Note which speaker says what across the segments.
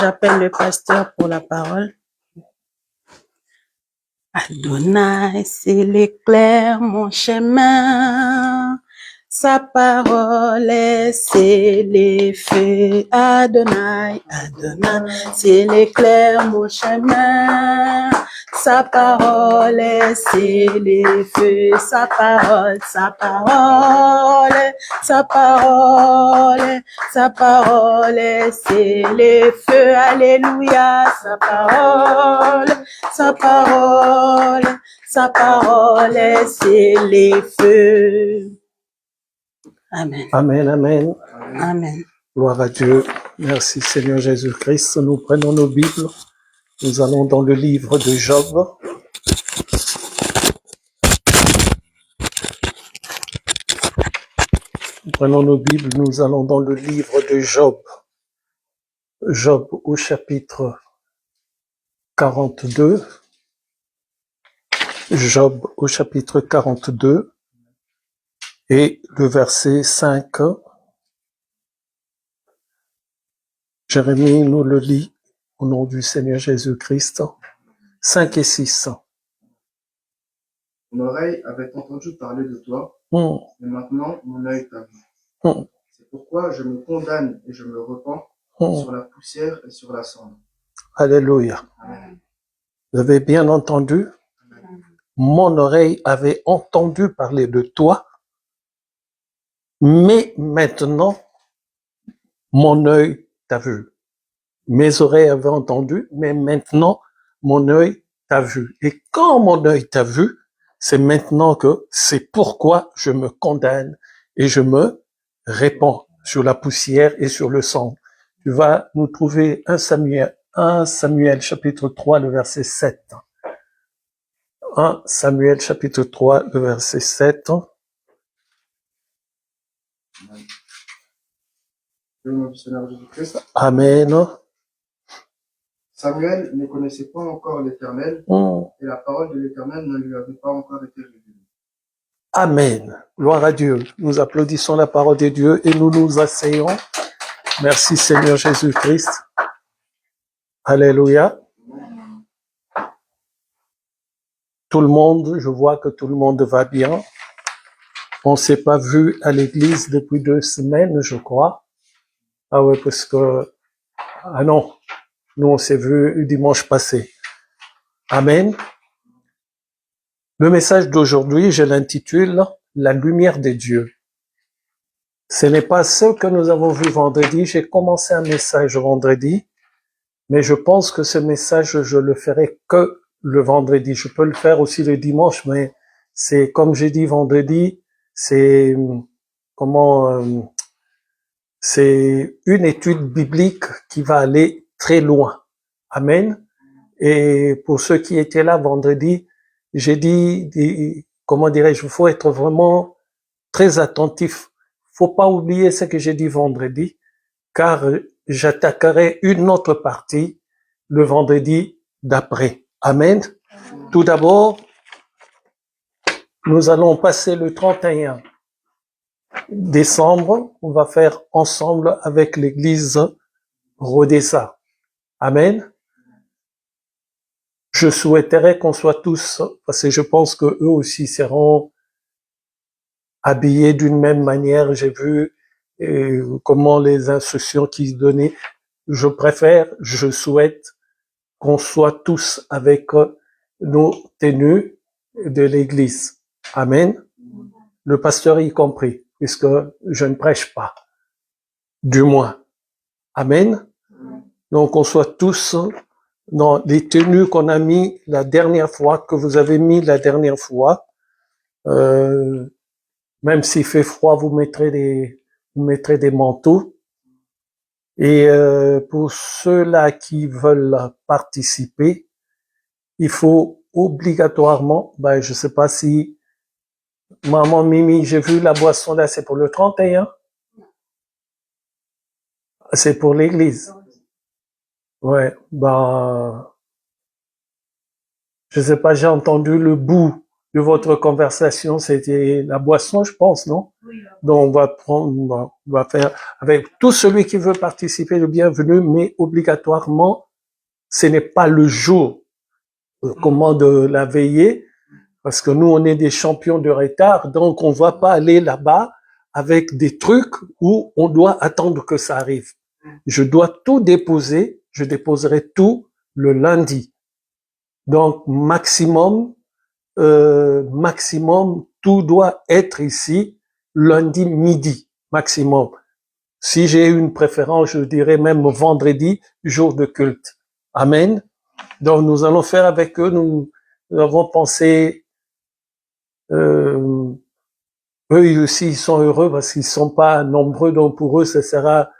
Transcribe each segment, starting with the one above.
Speaker 1: j'appelle le pasteur pour la parole. Adonai, c'est l'éclair, mon chemin. Sa parole est, c'est les feux. Adonai, Adonai, c'est l'éclair, mon chemin. Sa parole est, c'est les feux. Sa parole, sa parole, sa parole, sa parole est, c'est les feux. Alléluia, sa parole, sa parole, sa parole est, c'est les feux. Amen.
Speaker 2: Amen, amen.
Speaker 1: Amen.
Speaker 2: Gloire à Dieu. Merci Seigneur Jésus-Christ. Nous prenons nos Bibles. Nous allons dans le livre de Job. Nous prenons nos Bibles. Nous allons dans le livre de Job. Job au chapitre 42. Job au chapitre 42 et le verset 5. Jérémie nous le lit au nom du Seigneur Jésus-Christ. 5 et 6.
Speaker 3: Mon oreille avait entendu parler de toi, et maintenant mon œil t'a vu. C'est pourquoi je me condamne et je me repens sur la poussière et sur la cendre.
Speaker 2: Alléluia.
Speaker 3: Amen.
Speaker 2: Vous avez bien entendu?
Speaker 3: Amen.
Speaker 2: Mon oreille avait entendu parler de toi, mais maintenant mon œil t'a vu. Mes oreilles avaient entendu, mais maintenant mon œil t'a vu. Et quand mon œil t'a vu, c'est maintenant que c'est pourquoi je me condamne et je me répands sur la poussière et sur le sang. Tu vas nous trouver 1 Samuel chapitre 3, le verset 7. 1 Samuel chapitre 3, le verset 7. Amen.
Speaker 3: Samuel ne connaissait pas encore l'Éternel, et la parole de l'Éternel ne lui avait pas encore été révélée.
Speaker 2: Amen. Gloire à Dieu. Nous applaudissons la parole de Dieu et nous nous asseyons. Merci Seigneur Jésus-Christ. Alléluia. Tout le monde, je vois que tout le monde va bien. On s'est pas vu à l'église depuis 2 semaines, je crois. Ah ouais, parce que, ah non, nous on s'est vu dimanche passé. Amen. Le message d'aujourd'hui, je l'intitule « La lumière des dieux ». Ce n'est pas ce que nous avons vu vendredi. J'ai commencé un message vendredi, mais je pense que ce message, je le ferai que le vendredi. Je peux le faire aussi le dimanche, mais c'est comme j'ai dit vendredi, c'est c'est une étude biblique qui va aller très loin. Amen. Et pour ceux qui étaient là vendredi, j'ai dit, comment dirais-je, il faut être vraiment très attentif. Faut pas oublier ce que j'ai dit vendredi, car j'attaquerai une autre partie le vendredi d'après. Amen. Tout d'abord, nous allons passer le 31 décembre. On va faire ensemble avec l'église Rodessa. Amen. Je souhaiterais qu'on soit tous, parce que je pense que eux aussi seront habillés d'une même manière. J'ai vu comment les instructions qu'ils donnaient. Je souhaite qu'on soit tous avec nos tenues de l'église. Amen. Le pasteur y compris, puisque je ne prêche pas. Du moins. Amen. Donc, on soit tous dans les tenues qu'on a mis la dernière fois, que vous avez mis la dernière fois. Même s'il fait froid, vous mettrez des manteaux. Et pour ceux-là qui veulent participer, il faut obligatoirement, je sais pas si maman Mimi, j'ai vu la boisson là, c'est pour le 31. C'est pour l'église. Ouais, je sais pas, j'ai entendu le bout de votre conversation, c'était la boisson, je pense, non? Oui. Donc, on va prendre, on va faire avec tout celui qui veut participer, le bienvenu, mais obligatoirement, ce n'est pas le jour, comment de la veillée, parce que nous, on est des champions de retard, donc on va pas aller là-bas avec des trucs où on doit attendre que ça arrive. Je dois tout déposer, je déposerai tout le lundi. Donc, maximum, tout doit être ici lundi midi, maximum. Si j'ai une préférence, je dirais même vendredi, jour de culte. Amen. Donc, nous allons faire avec eux, nous avons pensé, eux aussi, ils sont heureux parce qu'ils sont pas nombreux, donc pour eux, ce sera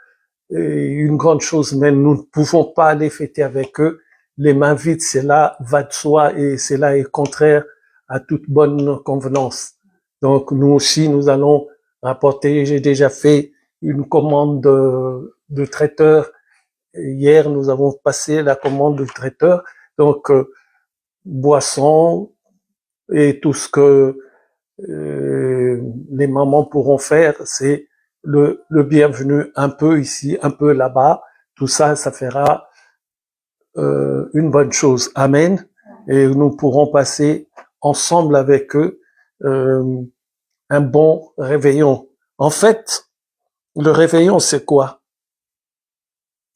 Speaker 2: une grande chose, mais nous ne pouvons pas aller fêter avec eux. Les mains vides, cela va de soi et cela est contraire à toute bonne convenance. Donc, nous aussi, nous allons rapporter, j'ai déjà fait une commande de traiteur. Hier, nous avons passé la commande de traiteur. Donc, boissons et tout ce que les mamans pourront faire, c'est le bienvenu un peu ici, un peu là-bas. Tout ça, ça fera une bonne chose. Amen. Et nous pourrons passer ensemble avec eux un bon réveillon. En fait, le réveillon, c'est quoi?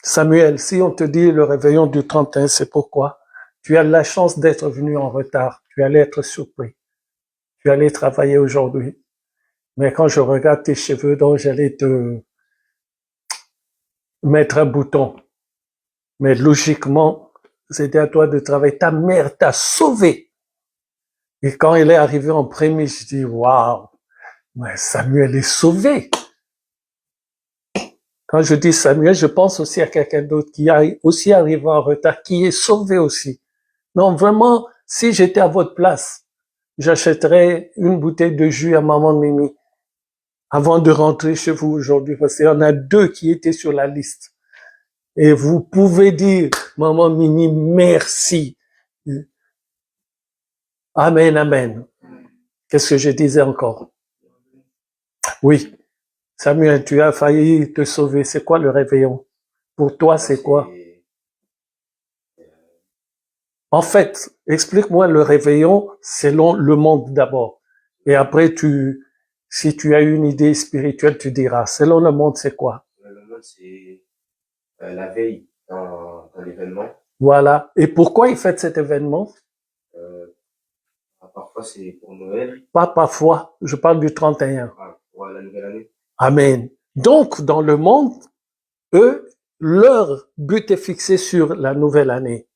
Speaker 2: Samuel, si on te dit le réveillon du 31, c'est pourquoi? Tu as la chance d'être venu en retard. Tu allais être surpris. Tu allais travailler aujourd'hui. Mais quand je regarde tes cheveux, donc j'allais te mettre un bouton. Mais logiquement, c'était à toi de travailler. Ta mère t'a sauvé. Et quand elle est arrivée en premier, je dis, waouh, mais Samuel est sauvé. Quand je dis Samuel, je pense aussi à quelqu'un d'autre qui a aussi arrivé en retard, qui est sauvé aussi. Non, vraiment, si j'étais à votre place, j'achèterais une bouteille de jus à maman Mimi avant de rentrer chez vous aujourd'hui, parce qu'il y en a 2 qui étaient sur la liste. Et vous pouvez dire, maman Mimi, merci. Amen, amen. Qu'est-ce que je disais encore? Oui. Samuel, tu as failli te sauver. C'est quoi le réveillon? Pour toi, c'est quoi? En fait, explique-moi le réveillon selon le monde d'abord. Et après, si tu as une idée spirituelle, tu diras. Selon le monde, c'est quoi?
Speaker 4: Le monde, c'est la veille dans l'événement.
Speaker 2: Voilà. Et pourquoi il fête cet événement?
Speaker 4: Parfois, c'est pour Noël.
Speaker 2: Pas parfois. Je parle du 31.
Speaker 4: Pour la nouvelle année.
Speaker 2: Amen. Donc, dans le monde, eux, leur but est fixé sur la nouvelle année.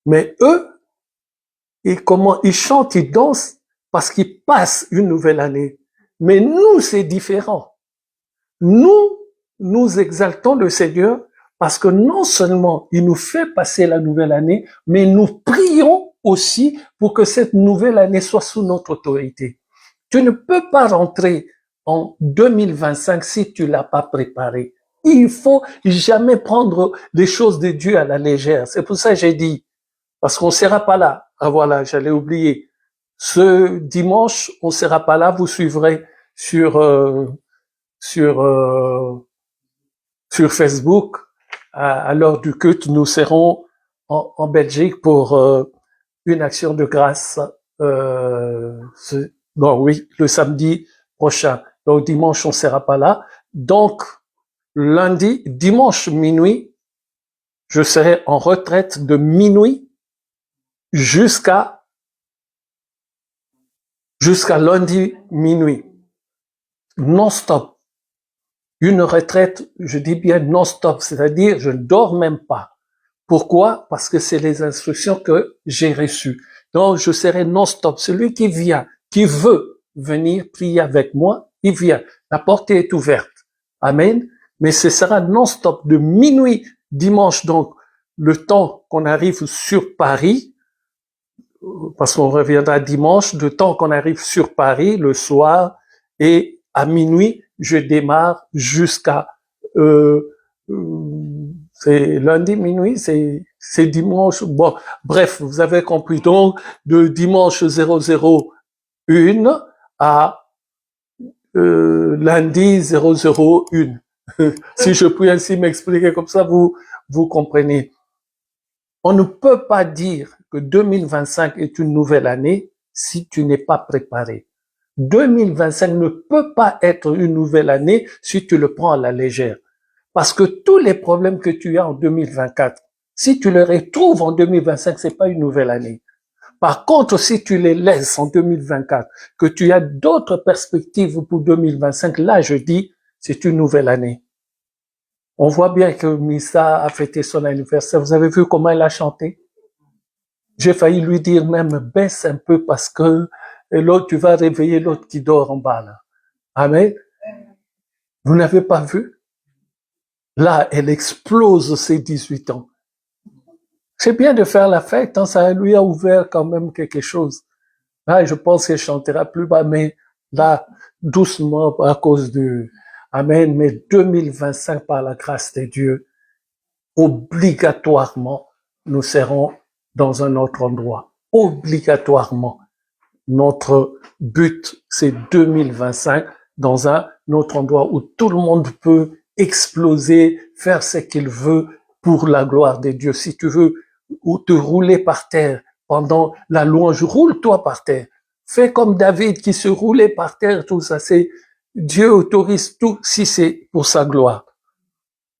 Speaker 2: Mais eux, ils chantent, ils dansent parce qu'ils passent une nouvelle année. Mais nous, c'est différent. Nous exaltons le Seigneur parce que non seulement il nous fait passer la nouvelle année, mais nous prions aussi pour que cette nouvelle année soit sous notre autorité. Tu ne peux pas rentrer en 2025 si tu l'as pas préparé. Il faut jamais prendre les choses de Dieu à la légère. C'est pour ça que j'ai dit, parce qu'on sera pas là. Ah voilà, j'allais oublier. Ce dimanche, on sera pas là. Vous suivrez sur Facebook. À l'heure du culte, nous serons en Belgique pour une action de grâce. Non, oui, le samedi prochain. Donc dimanche, on sera pas là. Donc dimanche minuit, je serai en retraite de minuit jusqu'à lundi minuit. Non-stop. Une retraite, je dis bien non-stop, c'est-à-dire je ne dors même pas. Pourquoi? Parce que c'est les instructions que j'ai reçues. Donc je serai non-stop. Celui qui vient, qui veut venir prier avec moi, il vient. La porte est ouverte. Amen. Mais ce sera non-stop de minuit dimanche, donc le temps qu'on arrive sur Paris, parce qu'on reviendra dimanche, le temps qu'on arrive sur Paris le soir, et à minuit, je démarre jusqu'à c'est lundi minuit, c'est dimanche. Bon, bref, vous avez compris. Donc, de dimanche 00 1 à lundi 001. Si je puis ainsi m'expliquer comme ça, vous comprenez. On ne peut pas dire que 2025 est une nouvelle année si tu n'es pas préparé. 2025 ne peut pas être une nouvelle année si tu le prends à la légère. Parce que tous les problèmes que tu as en 2024, si tu les retrouves en 2025, c'est pas une nouvelle année. Par contre, si tu les laisses en 2024, que tu as d'autres perspectives pour 2025, là, je dis, c'est une nouvelle année. On voit bien que Missa a fêté son anniversaire. Vous avez vu comment elle a chanté? J'ai failli lui dire même, baisse un peu parce que l'autre, tu vas réveiller l'autre qui dort en bas, là. Amen. Vous n'avez pas vu? Là, elle explose ses 18 ans. C'est bien de faire la fête, hein, ça lui a ouvert quand même quelque chose. Là, je pense qu'elle chantera plus bas, mais là, doucement à cause du Amen. Mais 2025, par la grâce de Dieu, obligatoirement, nous serons dans un autre endroit. Obligatoirement. Notre but, c'est 2025 dans un autre endroit où tout le monde peut exploser, faire ce qu'il veut pour la gloire de Dieu. Si tu veux ou te rouler par terre pendant la louange, roule-toi par terre. Fais comme David qui se roulait par terre, tout ça. C'est Dieu autorise tout si c'est pour sa gloire.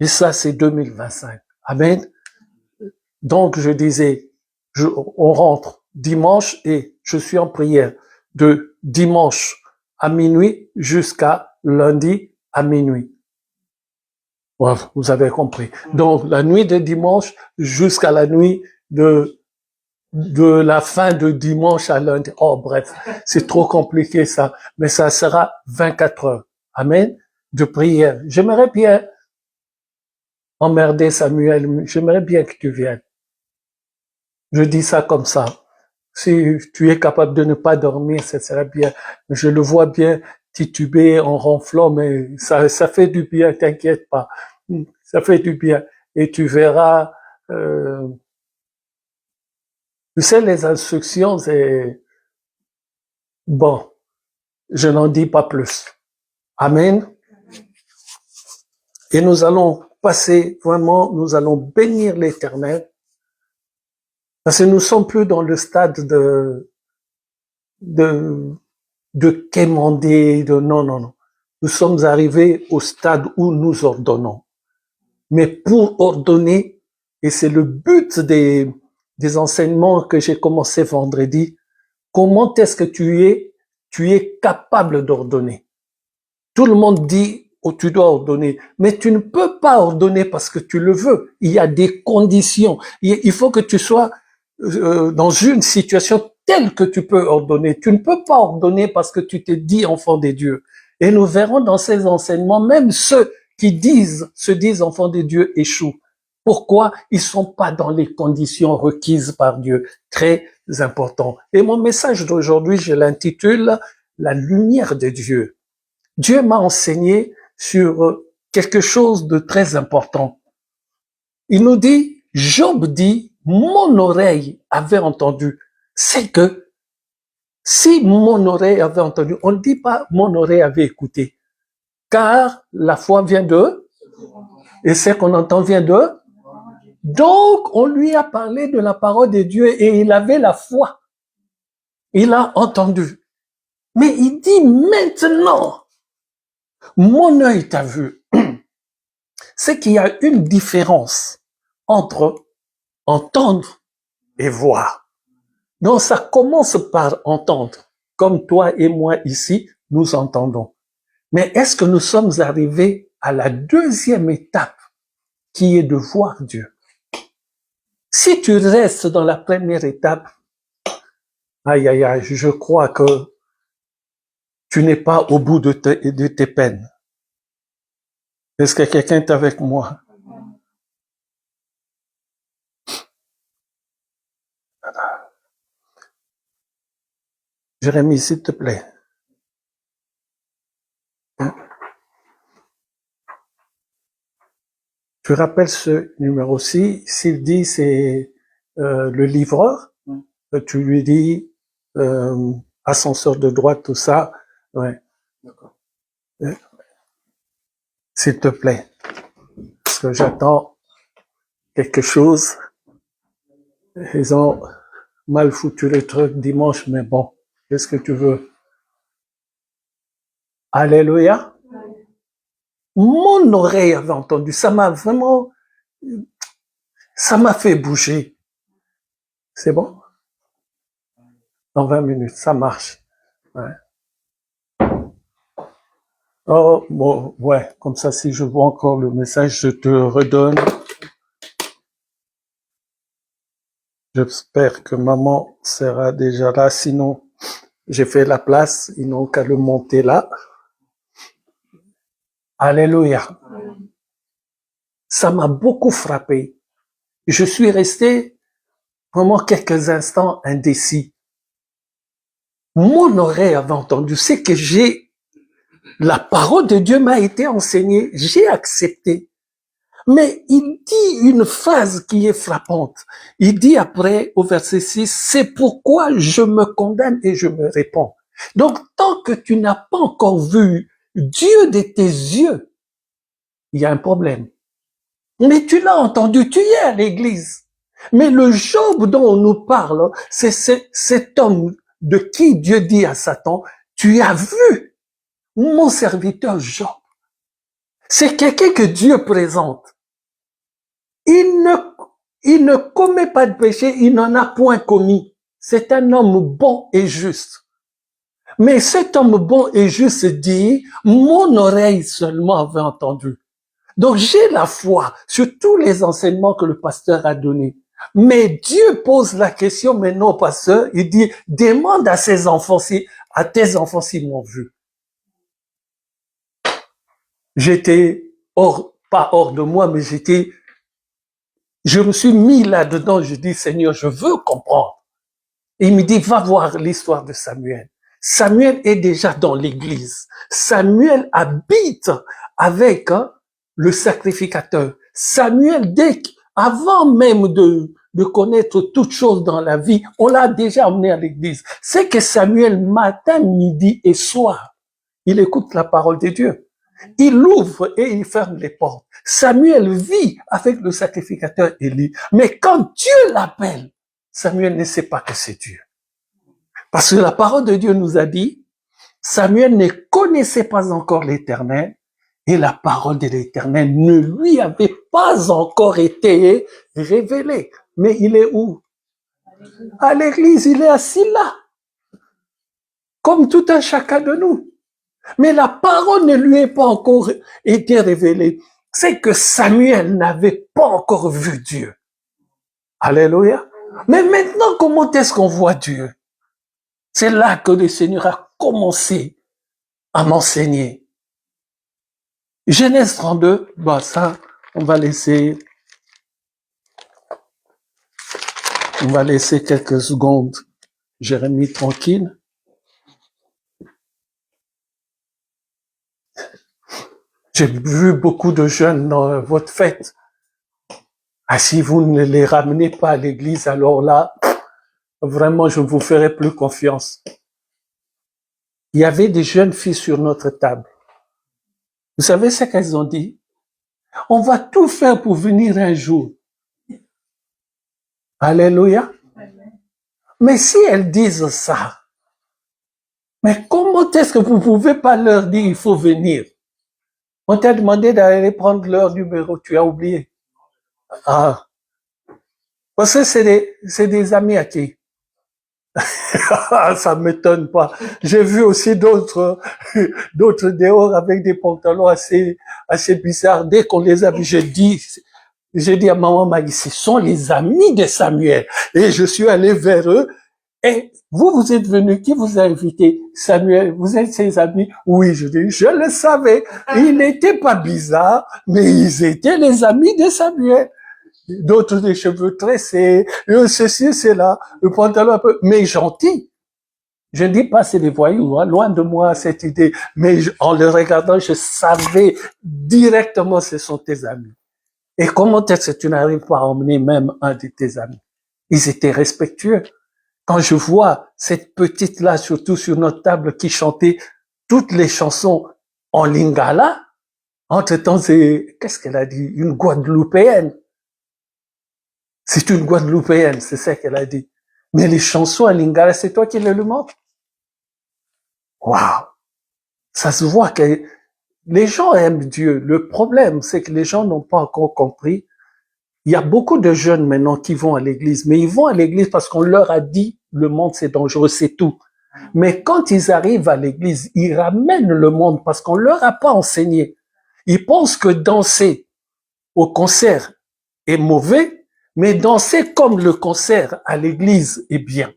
Speaker 2: Et ça, c'est 2025. Amen. Donc, je disais, on rentre dimanche et je suis en prière de dimanche à minuit jusqu'à lundi à minuit. Voilà, vous avez compris. Donc, la nuit de dimanche jusqu'à la nuit de la fin de dimanche à lundi. Oh, bref, c'est trop compliqué ça. Mais ça sera 24 heures. Amen. De prière. J'aimerais bien emmerder Samuel. J'aimerais bien que tu viennes. Je dis ça comme ça. Si tu es capable de ne pas dormir, ça serait bien. Je le vois bien tituber en ronflant, mais ça fait du bien, t'inquiète pas. Ça fait du bien. Et tu verras, tu sais, les instructions, c'est bon. Je n'en dis pas plus. Amen. Et nous allons passer, vraiment, nous allons bénir l'Éternel. Parce que nous sommes plus dans le stade de quémander, non. Nous sommes arrivés au stade où nous ordonnons. Mais pour ordonner, et c'est le but des enseignements que j'ai commencé vendredi, comment est-ce que tu es capable d'ordonner? Tout le monde dit, oh, tu dois ordonner, mais tu ne peux pas ordonner parce que tu le veux. Il y a des conditions. Il faut que tu sois dans une situation telle que tu peux ordonner. Tu ne peux pas ordonner parce que tu te dis enfant des dieux. Et nous verrons dans ces enseignements, même ceux qui se disent enfants des dieux échouent. Pourquoi? Ils sont pas dans les conditions requises par Dieu. Très important. Et mon message d'aujourd'hui, je l'intitule La lumière de Dieu. Dieu m'a enseigné sur quelque chose de très important. Il nous dit, Job dit, mon oreille avait entendu. C'est que si mon oreille avait entendu, on ne dit pas mon oreille avait écouté. Car la foi vient d'eux et ce qu'on entend vient d'eux. Donc, on lui a parlé de la parole de Dieu et il avait la foi. Il a entendu. Mais il dit maintenant, mon œil t'a vu. C'est qu'il y a une différence entre entendre et voir. Donc, ça commence par entendre. Comme toi et moi ici, nous entendons. Mais est-ce que nous sommes arrivés à la deuxième étape qui est de voir Dieu? Si tu restes dans la première étape, aïe, aïe, aïe, je crois que tu n'es pas au bout de tes peines. Est-ce que quelqu'un est avec moi? Jérémie, s'il te plaît. Tu rappelles ce numéro-ci, s'il dit c'est le livreur, tu lui dis ascenseur de droite, tout ça. Ouais.
Speaker 3: D'accord.
Speaker 2: S'il te plaît. Parce que j'attends quelque chose. Ils ont mal foutu les trucs dimanche, mais bon, qu'est-ce que tu veux? Alléluia. Mon oreille avait entendu, ça m'a fait bouger. C'est bon? Dans 20 minutes, ça marche. Ouais. Oh, bon, ouais, comme ça, si je vois encore le message, je te redonne. J'espère que maman sera déjà là, sinon, j'ai fait la place, ils n'ont qu'à le monter là. Alléluia. Ça m'a beaucoup frappé. Je suis resté vraiment quelques instants indécis. Mon oreille avait entendu, c'est que la parole de Dieu m'a été enseignée, j'ai accepté. Mais il dit une phrase qui est frappante. Il dit après, au verset 6, c'est pourquoi je me condamne et je me réponds. Donc, tant que tu n'as pas encore vu Dieu de tes yeux, il y a un problème. Mais tu l'as entendu, tu y es à l'église. Mais le Job dont on nous parle, c'est cet homme de qui Dieu dit à Satan, tu as vu mon serviteur Job. C'est quelqu'un que Dieu présente. Il ne commet pas de péché, il n'en a point commis. C'est un homme bon et juste. Mais cet homme bon et juste dit, mon oreille seulement avait entendu. Donc j'ai la foi sur tous les enseignements que le pasteur a donnés. Mais Dieu pose la question, mais non, pasteur, il dit, demande à tes enfants s'ils m'ont vu. J'étais pas hors de moi, mais je me suis mis là-dedans, je dis, Seigneur, je veux comprendre. Et il me dit, va voir l'histoire de Samuel. Samuel est déjà dans l'église. Samuel habite avec le sacrificateur. Samuel, avant même de connaître toutes choses dans la vie, on l'a déjà amené à l'église. C'est que Samuel, matin, midi et soir, il écoute la parole de Dieu. Il ouvre et il ferme les portes. Samuel vit avec le sacrificateur Élie. Mais quand Dieu l'appelle, Samuel ne sait pas que c'est Dieu. Parce que la parole de Dieu nous a dit, Samuel ne connaissait pas encore l'Éternel et la parole de l'Éternel ne lui avait pas encore été révélée. Mais il est où? À l'église, il est assis là. Comme tout un chacun de nous. Mais la parole ne lui est pas encore été révélée. C'est que Samuel n'avait pas encore vu Dieu. Alléluia. Mais maintenant, comment est-ce qu'on voit Dieu? C'est là que le Seigneur a commencé à m'enseigner. Genèse 32, ça, on va laisser quelques secondes Jérémie tranquille. J'ai vu beaucoup de jeunes dans votre fête. Ah, si vous ne les ramenez pas à l'église, alors là, vraiment, je ne vous ferai plus confiance. Il y avait des jeunes filles sur notre table. Vous savez ce qu'elles ont dit? On va tout faire pour venir un jour. Alléluia. Mais si elles disent ça, mais comment est-ce que vous pouvez pas leur dire il faut venir? On t'a demandé d'aller prendre leur numéro, tu as oublié. Ah. Parce que c'est des amis à qui? Ça m'étonne pas. J'ai vu aussi d'autres dehors avec des pantalons assez bizarres. Dès qu'on les a vus, j'ai dit à maman Maggie, ce sont les amis de Samuel. Et je suis allé vers eux. Et vous êtes venu, qui vous a invité? Samuel, vous êtes ses amis? Oui, je dis, je le savais. Ils n'étaient pas bizarres, mais ils étaient les amis de Samuel. D'autres des cheveux tressés, ceci, c'est là, le pantalon un peu, mais gentil. Je ne dis pas c'est des voyous, loin de moi cette idée, mais en le regardant, je savais directement ce sont tes amis. Et comment est-ce que tu n'arrives pas à emmener même un de tes amis? Ils étaient respectueux. Quand je vois cette petite-là, surtout sur notre table, qui chantait toutes les chansons en lingala, entre-temps, qu'est-ce qu'elle a dit? Une Guadeloupéenne. C'est une Guadeloupéenne, c'est ça qu'elle a dit. Mais les chansons en lingala, c'est toi qui le montres? Waouh! Ça se voit que les gens aiment Dieu. Le problème, c'est que les gens n'ont pas encore compris. Il y a beaucoup de jeunes maintenant qui vont à l'église, mais ils vont à l'église parce qu'on leur a dit le monde c'est dangereux, c'est tout. Mais quand ils arrivent à l'église, ils ramènent le monde parce qu'on leur a pas enseigné. Ils pensent que danser au concert est mauvais, mais danser comme le concert à l'église est bien.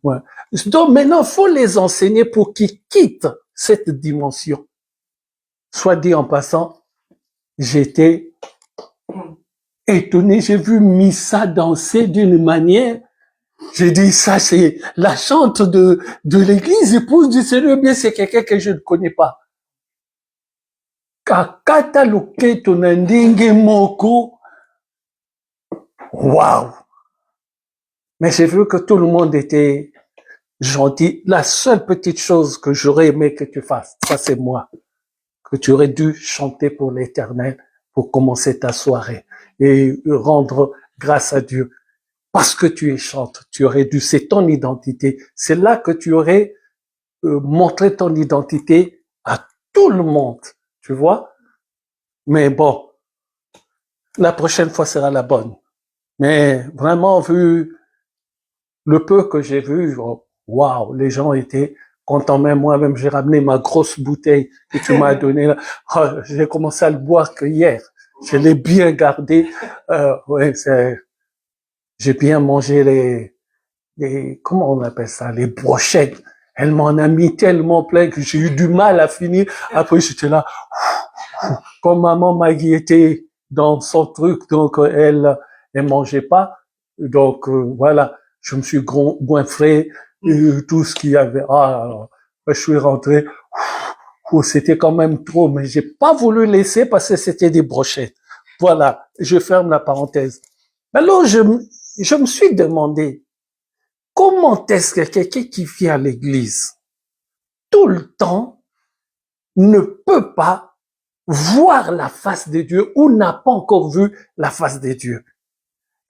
Speaker 2: Ouais. Donc maintenant, il faut les enseigner pour qu'ils quittent cette dimension. Soit dit en passant, j'étais étonné, j'ai vu Missa danser d'une manière, j'ai dit ça c'est la chante de l'église, épouse du Seigneur, bien c'est quelqu'un que je ne connais pas. Kakata loketo na ndenge moko. Waouh! Mais j'ai vu que tout le monde était gentil. La seule petite chose que j'aurais aimé que tu fasses, ça c'est moi, que tu aurais dû chanter pour l'Éternel pour commencer ta soirée et rendre grâce à Dieu. Parce que tu es chante, tu aurais dû, c'est ton identité. C'est là que tu aurais montré ton identité à tout le monde, tu vois. Mais bon, la prochaine fois sera la bonne. Mais vraiment, vu le peu que j'ai vu, waouh, les gens étaient contents. Même moi-même, j'ai ramené ma grosse bouteille que tu m'as donnée. Oh, j'ai commencé à le boire que hier. Je l'ai bien gardé. Ouais, j'ai bien mangé comment on appelle ça, les brochettes. Elle m'en a mis tellement plein que j'ai eu du mal à finir. Après, j'étais là, comme maman Maggie était dans son truc, donc elle mangeait pas. Donc voilà, je me suis goinfré, tout ce qu'il y avait. Je suis rentré. C'était quand même trop, mais j'ai pas voulu laisser parce que c'était des brochettes. Voilà, je ferme la parenthèse. Alors je me suis demandé, comment est-ce que quelqu'un qui vient à l'église tout le temps ne peut pas voir la face de Dieu ou n'a pas encore vu la face de Dieu?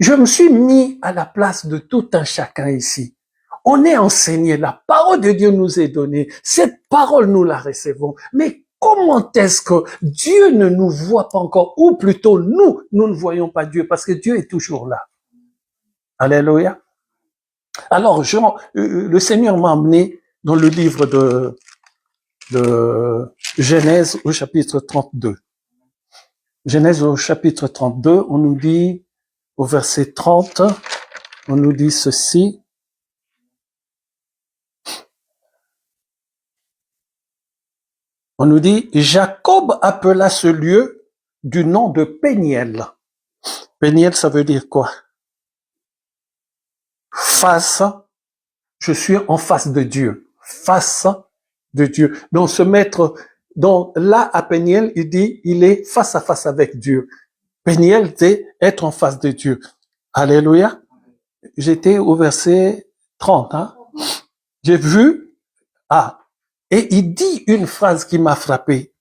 Speaker 2: Je me suis mis à la place de tout un chacun ici. On est enseigné, la parole de Dieu nous est donnée, cette parole nous la recevons. Mais comment est-ce que Dieu ne nous voit pas encore, ou plutôt nous ne voyons pas Dieu, parce que Dieu est toujours là. Alléluia. Alors, le Seigneur m'a amené dans le livre de Genèse au chapitre 32. Genèse au chapitre 32, on nous dit, au verset 30, on nous dit ceci. On nous dit, Jacob appela ce lieu du nom de Péniel. Péniel, ça veut dire quoi? Face, je suis en face de Dieu. Face de Dieu. Donc, se mettre, donc là, à Péniel, il dit, il est face à face avec Dieu. Péniel, c'est être en face de Dieu. Alléluia. J'étais au verset 30, hein. J'ai vu, et il dit une phrase qui m'a frappé.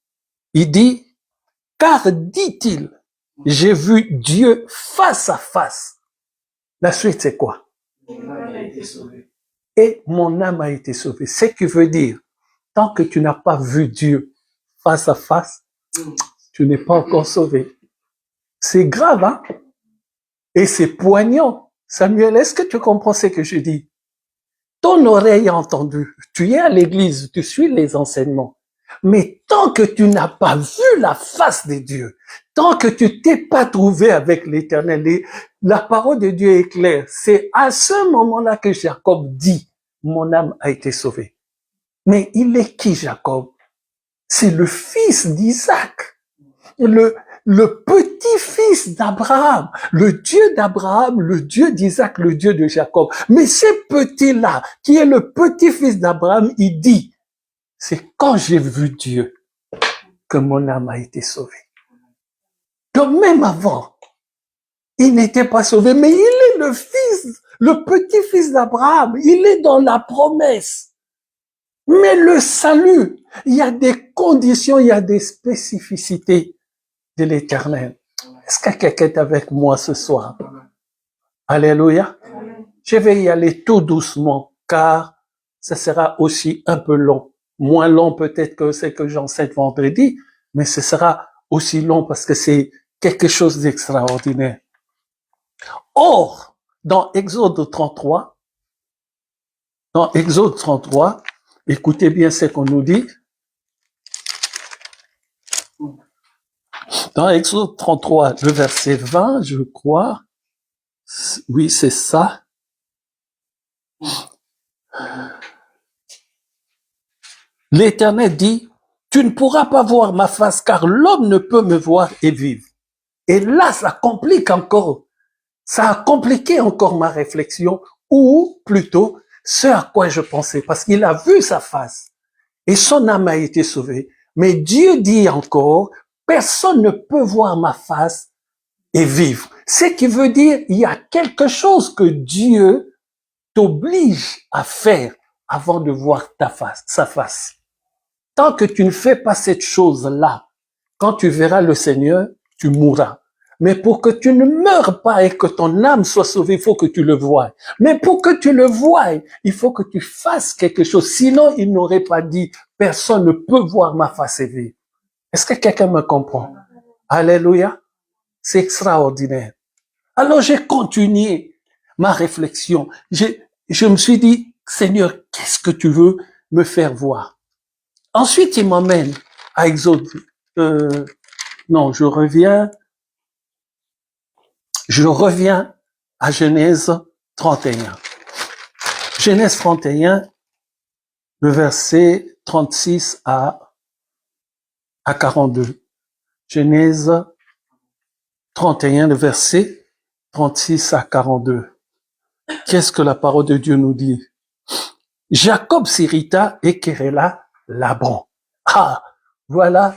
Speaker 2: Il dit, car dit-il, j'ai vu Dieu face à face. La suite, c'est quoi?
Speaker 3: Mon âme a été sauvée.
Speaker 2: Et mon âme a été sauvée. Ce qui veut dire, tant que tu n'as pas vu Dieu face à face, tu n'es pas encore sauvé. C'est grave, hein? Et c'est poignant. Samuel, est-ce que tu comprends ce que je dis? Ton oreille a entendu. Tu es à l'église, tu suis les enseignements. Mais tant que tu n'as pas vu la face de Dieu, tant que tu t'es pas trouvé avec l'Éternel, la parole de Dieu est claire. C'est à ce moment-là que Jacob dit, mon âme a été sauvée. Mais il est qui, Jacob? C'est le fils d'Isaac, le petit-fils d'Abraham, le Dieu d'Abraham, le Dieu d'Isaac, le Dieu de Jacob. Mais ce petit-là, qui est le petit-fils d'Abraham, il dit, c'est quand j'ai vu Dieu que mon âme a été sauvée. Donc même avant, il n'était pas sauvé, mais il est le fils, le petit-fils d'Abraham, il est dans la promesse. Mais le salut, il y a des conditions, il y a des spécificités de l'Éternel. Est-ce que quelqu'un est avec moi ce soir? Alléluia. Je vais y aller tout doucement, car ce sera aussi un peu long. Moins long peut-être que ce que j'enseigne vendredi, mais ce sera aussi long parce que c'est quelque chose d'extraordinaire. Or, dans Exode 33, écoutez bien ce qu'on nous dit. Dans Exode 33, le verset 20, je crois, oui, c'est ça. L'Éternel dit, tu ne pourras pas voir ma face car l'homme ne peut me voir et vivre. Et là, ça a compliqué encore ma réflexion, ou plutôt ce à quoi je pensais, parce qu'il a vu sa face et son âme a été sauvée. Mais Dieu dit encore, personne ne peut voir ma face et vivre. Ce qui veut dire, il y a quelque chose que Dieu t'oblige à faire avant de voir sa face. Tant que tu ne fais pas cette chose-là, quand tu verras le Seigneur, tu mourras. Mais pour que tu ne meures pas et que ton âme soit sauvée, il faut que tu le voies. Mais pour que tu le voies, il faut que tu fasses quelque chose. Sinon, il n'aurait pas dit, personne ne peut voir ma face et vivre. Est-ce que quelqu'un me comprend? Alléluia. C'est extraordinaire. Alors, j'ai continué ma réflexion. Je me suis dit, Seigneur, qu'est-ce que tu veux me faire voir? Ensuite, il m'emmène à Exode. Je reviens à Genèse 31. Genèse 31, le verset 36 à 42. Genèse 31, le verset 36 à 42. Qu'est-ce que la parole de Dieu nous dit? Jacob s'irrita et querella Laban. Ah, voilà.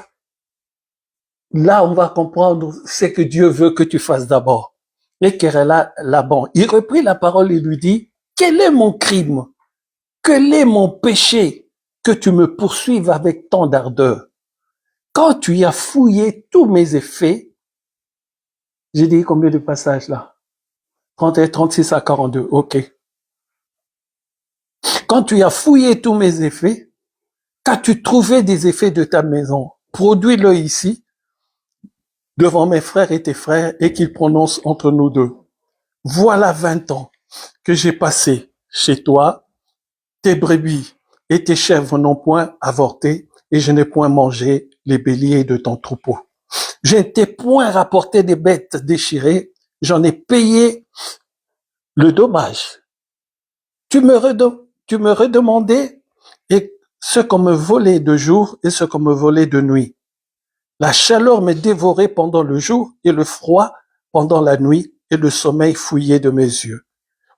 Speaker 2: Là, on va comprendre ce que Dieu veut que tu fasses d'abord. Et querella Laban. Il reprit la parole et lui dit, quel est mon crime? Quel est mon péché que tu me poursuives avec tant d'ardeur? Quand tu y as fouillé tous mes effets, j'ai dit combien de passages là? 31, 36 à 42, ok. Quand tu as fouillé tous mes effets, qu'as-tu trouvé des effets de ta maison? Produis-le ici, devant mes frères et tes frères, et qu'ils prononcent entre nous deux. Voilà 20 ans que j'ai passé chez toi, tes brebis et tes chèvres n'ont point avorté, et je n'ai point mangé les béliers de ton troupeau. Je ne t'ai point rapporté des bêtes déchirées, j'en ai payé le dommage. Tu me redemandais et ce qu'on me volait de jour et ce qu'on me volait de nuit. La chaleur me dévorait pendant le jour et le froid pendant la nuit et le sommeil fouillait de mes yeux.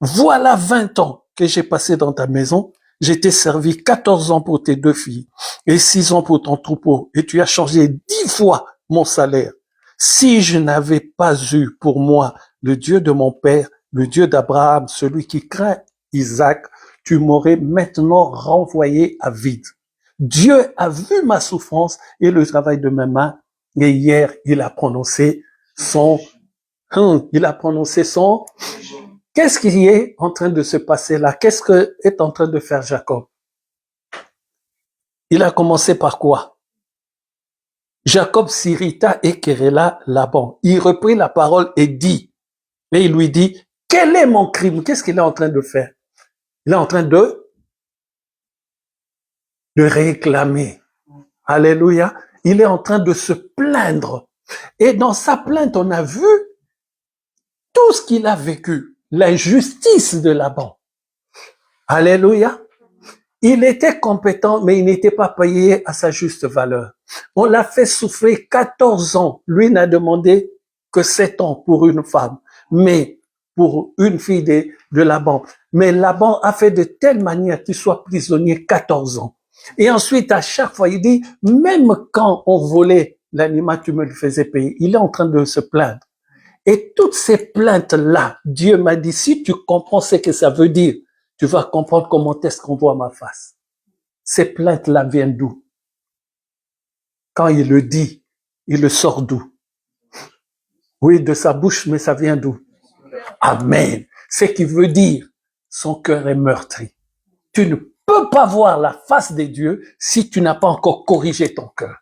Speaker 2: Voilà 20 ans que j'ai passé dans ta maison. Je t'ai servi 14 ans pour tes 2 filles et 6 ans pour ton troupeau et tu as changé 10 fois mon salaire. Si je n'avais pas eu pour moi le Dieu de mon père, le Dieu d'Abraham, celui qui craint Isaac, tu m'aurais maintenant renvoyé à vide. Dieu a vu ma souffrance et le travail de mes mains. Et hier, il a prononcé son... Qu'est-ce qui est en train de se passer là? Qu'est-ce que est en train de faire Jacob? Il a commencé par quoi? Jacob s'irrita et querella Laban. Il reprit la parole et dit, et il lui dit, quel est mon crime? Qu'est-ce qu'il est en train de faire? Il est en train de réclamer. Alléluia. Il est en train de se plaindre. Et dans sa plainte, on a vu tout ce qu'il a vécu. L'injustice de Laban. Alléluia. Il était compétent, mais il n'était pas payé à sa juste valeur. On l'a fait souffrir 14 ans. Lui n'a demandé que 7 ans pour une femme, mais pour une fille de Laban. Mais Laban a fait de telle manière qu'il soit prisonnier 14 ans. Et ensuite, à chaque fois, il dit, même quand on volait l'animal, tu me le faisais payer. Il est en train de se plaindre. Et toutes ces plaintes-là, Dieu m'a dit, si tu comprends ce que ça veut dire, tu vas comprendre comment est-ce qu'on voit ma face. Ces plaintes-là viennent d'où? Quand il le dit, il le sort d'où? Oui, de sa bouche, mais ça vient d'où? Amen. Ce qui veut dire, son cœur est meurtri. Tu ne peux pas voir la face de Dieu si tu n'as pas encore corrigé ton cœur.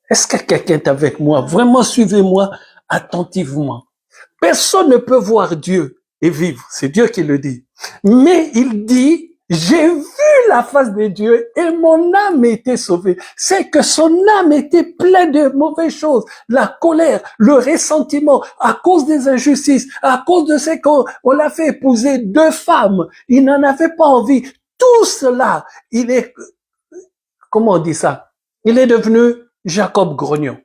Speaker 2: Est-ce que quelqu'un est avec moi? Vraiment, suivez-moi attentivement. Personne ne peut voir Dieu et vivre. C'est Dieu qui le dit. Mais il dit, j'ai vu la face de Dieu et mon âme était sauvée. C'est que son âme était pleine de mauvaises choses. La colère, le ressentiment, à cause des injustices, à cause de ce qu'on l'a fait épouser 2 femmes. Il n'en avait pas envie. Tout cela, il est, comment on dit ça? Il est devenu Jacob grognon.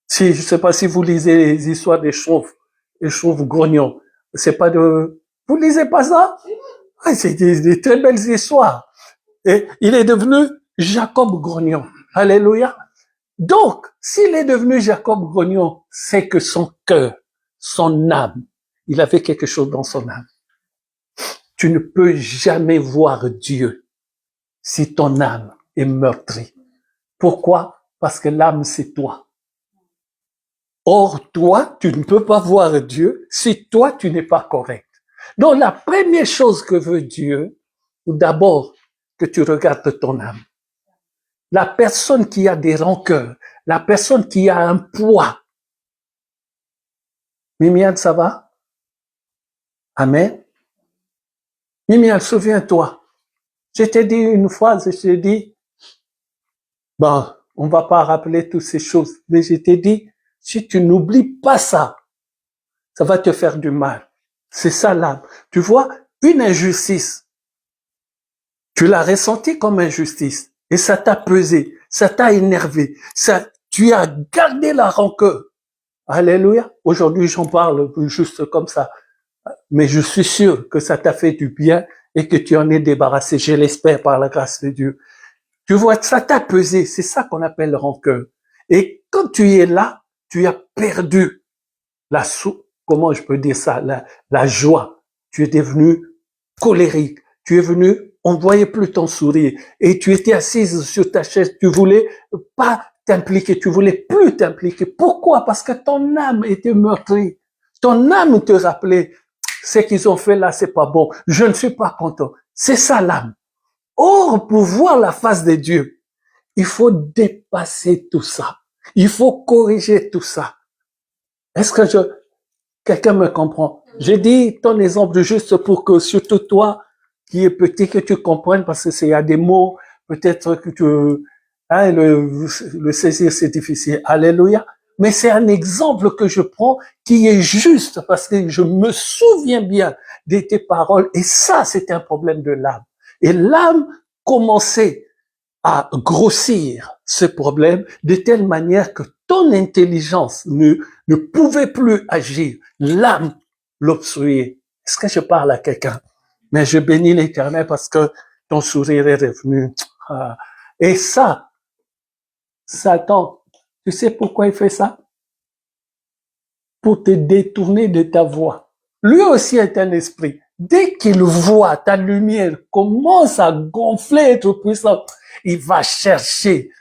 Speaker 2: Si, je sais pas si vous lisez les histoires des chauves grognons. C'est pas de, vous lisez pas ça? Ah, c'est des très belles histoires. Et il est devenu Jacob grognon. Alléluia. Donc, s'il est devenu Jacob grognon, c'est que son cœur, son âme, il avait quelque chose dans son âme. Tu ne peux jamais voir Dieu si ton âme est meurtrie. Pourquoi? Parce que l'âme, c'est toi. Or, toi, tu ne peux pas voir Dieu si toi, tu n'es pas correct. Donc, la première chose que veut Dieu, d'abord, que tu regardes ton âme. La personne qui a des rancœurs, la personne qui a un poids. Mimiane, ça va? Amen. Mimiane, souviens-toi. Je t'ai dit une phrase, je t'ai dit, bon, on va pas rappeler toutes ces choses, mais je t'ai dit, si tu n'oublies pas ça, ça va te faire du mal. C'est ça l'âme. Tu vois, une injustice, tu l'as ressenti comme injustice et ça t'a pesé, ça t'a énervé, ça, tu as gardé la rancœur. Alléluia. Aujourd'hui, j'en parle juste comme ça. Mais je suis sûr que ça t'a fait du bien et que tu en es débarrassé. Je l'espère par la grâce de Dieu. Tu vois, ça t'a pesé. C'est ça qu'on appelle rancœur. Et quand tu es là, tu as perdu comment je peux dire ça, la joie. Tu es devenu colérique. Tu es venu, on ne voyait plus ton sourire. Et tu étais assise sur ta chaise. Tu voulais pas t'impliquer. Tu voulais plus t'impliquer. Pourquoi? Parce que ton âme était meurtrie. Ton âme te rappelait, ce qu'ils ont fait là, c'est pas bon. Je ne suis pas content. C'est ça l'âme. Or, pour voir la face de Dieu, il faut dépasser tout ça. Il faut corriger tout ça. Est-ce que quelqu'un me comprend? J'ai dit ton exemple juste pour que, surtout toi, qui est petit, que tu comprennes, parce que il y a des mots, peut-être que le saisir, c'est difficile. Alléluia. Mais c'est un exemple que je prends qui est juste parce que je me souviens bien de tes paroles et ça, c'est un problème de l'âme. Et l'âme commençait à grossir ce problème de telle manière que ton intelligence ne pouvait plus agir. L'âme l'obstruait. Est-ce que je parle à quelqu'un? Mais je bénis l'Éternel parce que ton sourire est revenu. Et ça, Satan, tu sais pourquoi il fait ça? Pour te détourner de ta voie. Lui aussi est un esprit. Dès qu'il voit ta lumière commence à gonfler, être puissant, il va chercher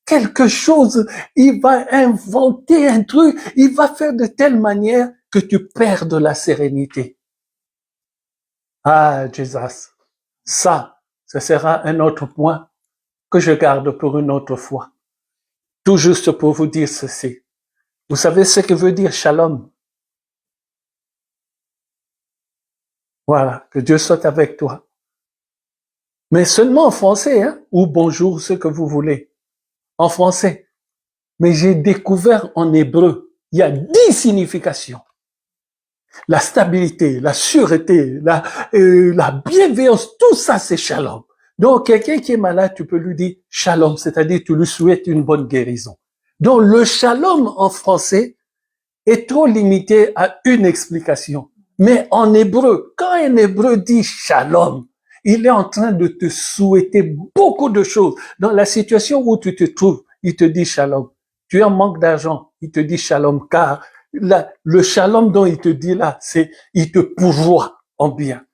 Speaker 2: quelque chose, il va inventer un truc, il va faire de telle manière que tu perds de la sérénité. Ah, Jesus. Ça, ce sera un autre point que je garde pour une autre fois. Tout juste pour vous dire ceci. Vous savez ce que veut dire shalom? Voilà, que Dieu soit avec toi. Mais seulement en français, hein, ou bonjour, ce que vous voulez. En français. Mais j'ai découvert en hébreu, il y a 10 significations. La stabilité, la sûreté, la bienveillance, tout ça c'est shalom. Donc quelqu'un qui est malade, tu peux lui dire shalom, c'est-à-dire tu lui souhaites une bonne guérison. Donc le shalom en français est trop limité à une explication. Mais en hébreu, quand un hébreu dit shalom, il est en train de te souhaiter beaucoup de choses. Dans la situation où tu te trouves, il te dit shalom. Tu es en manque d'argent, il te dit shalom, car le shalom dont il te dit là, c'est il te pourvoit en bien.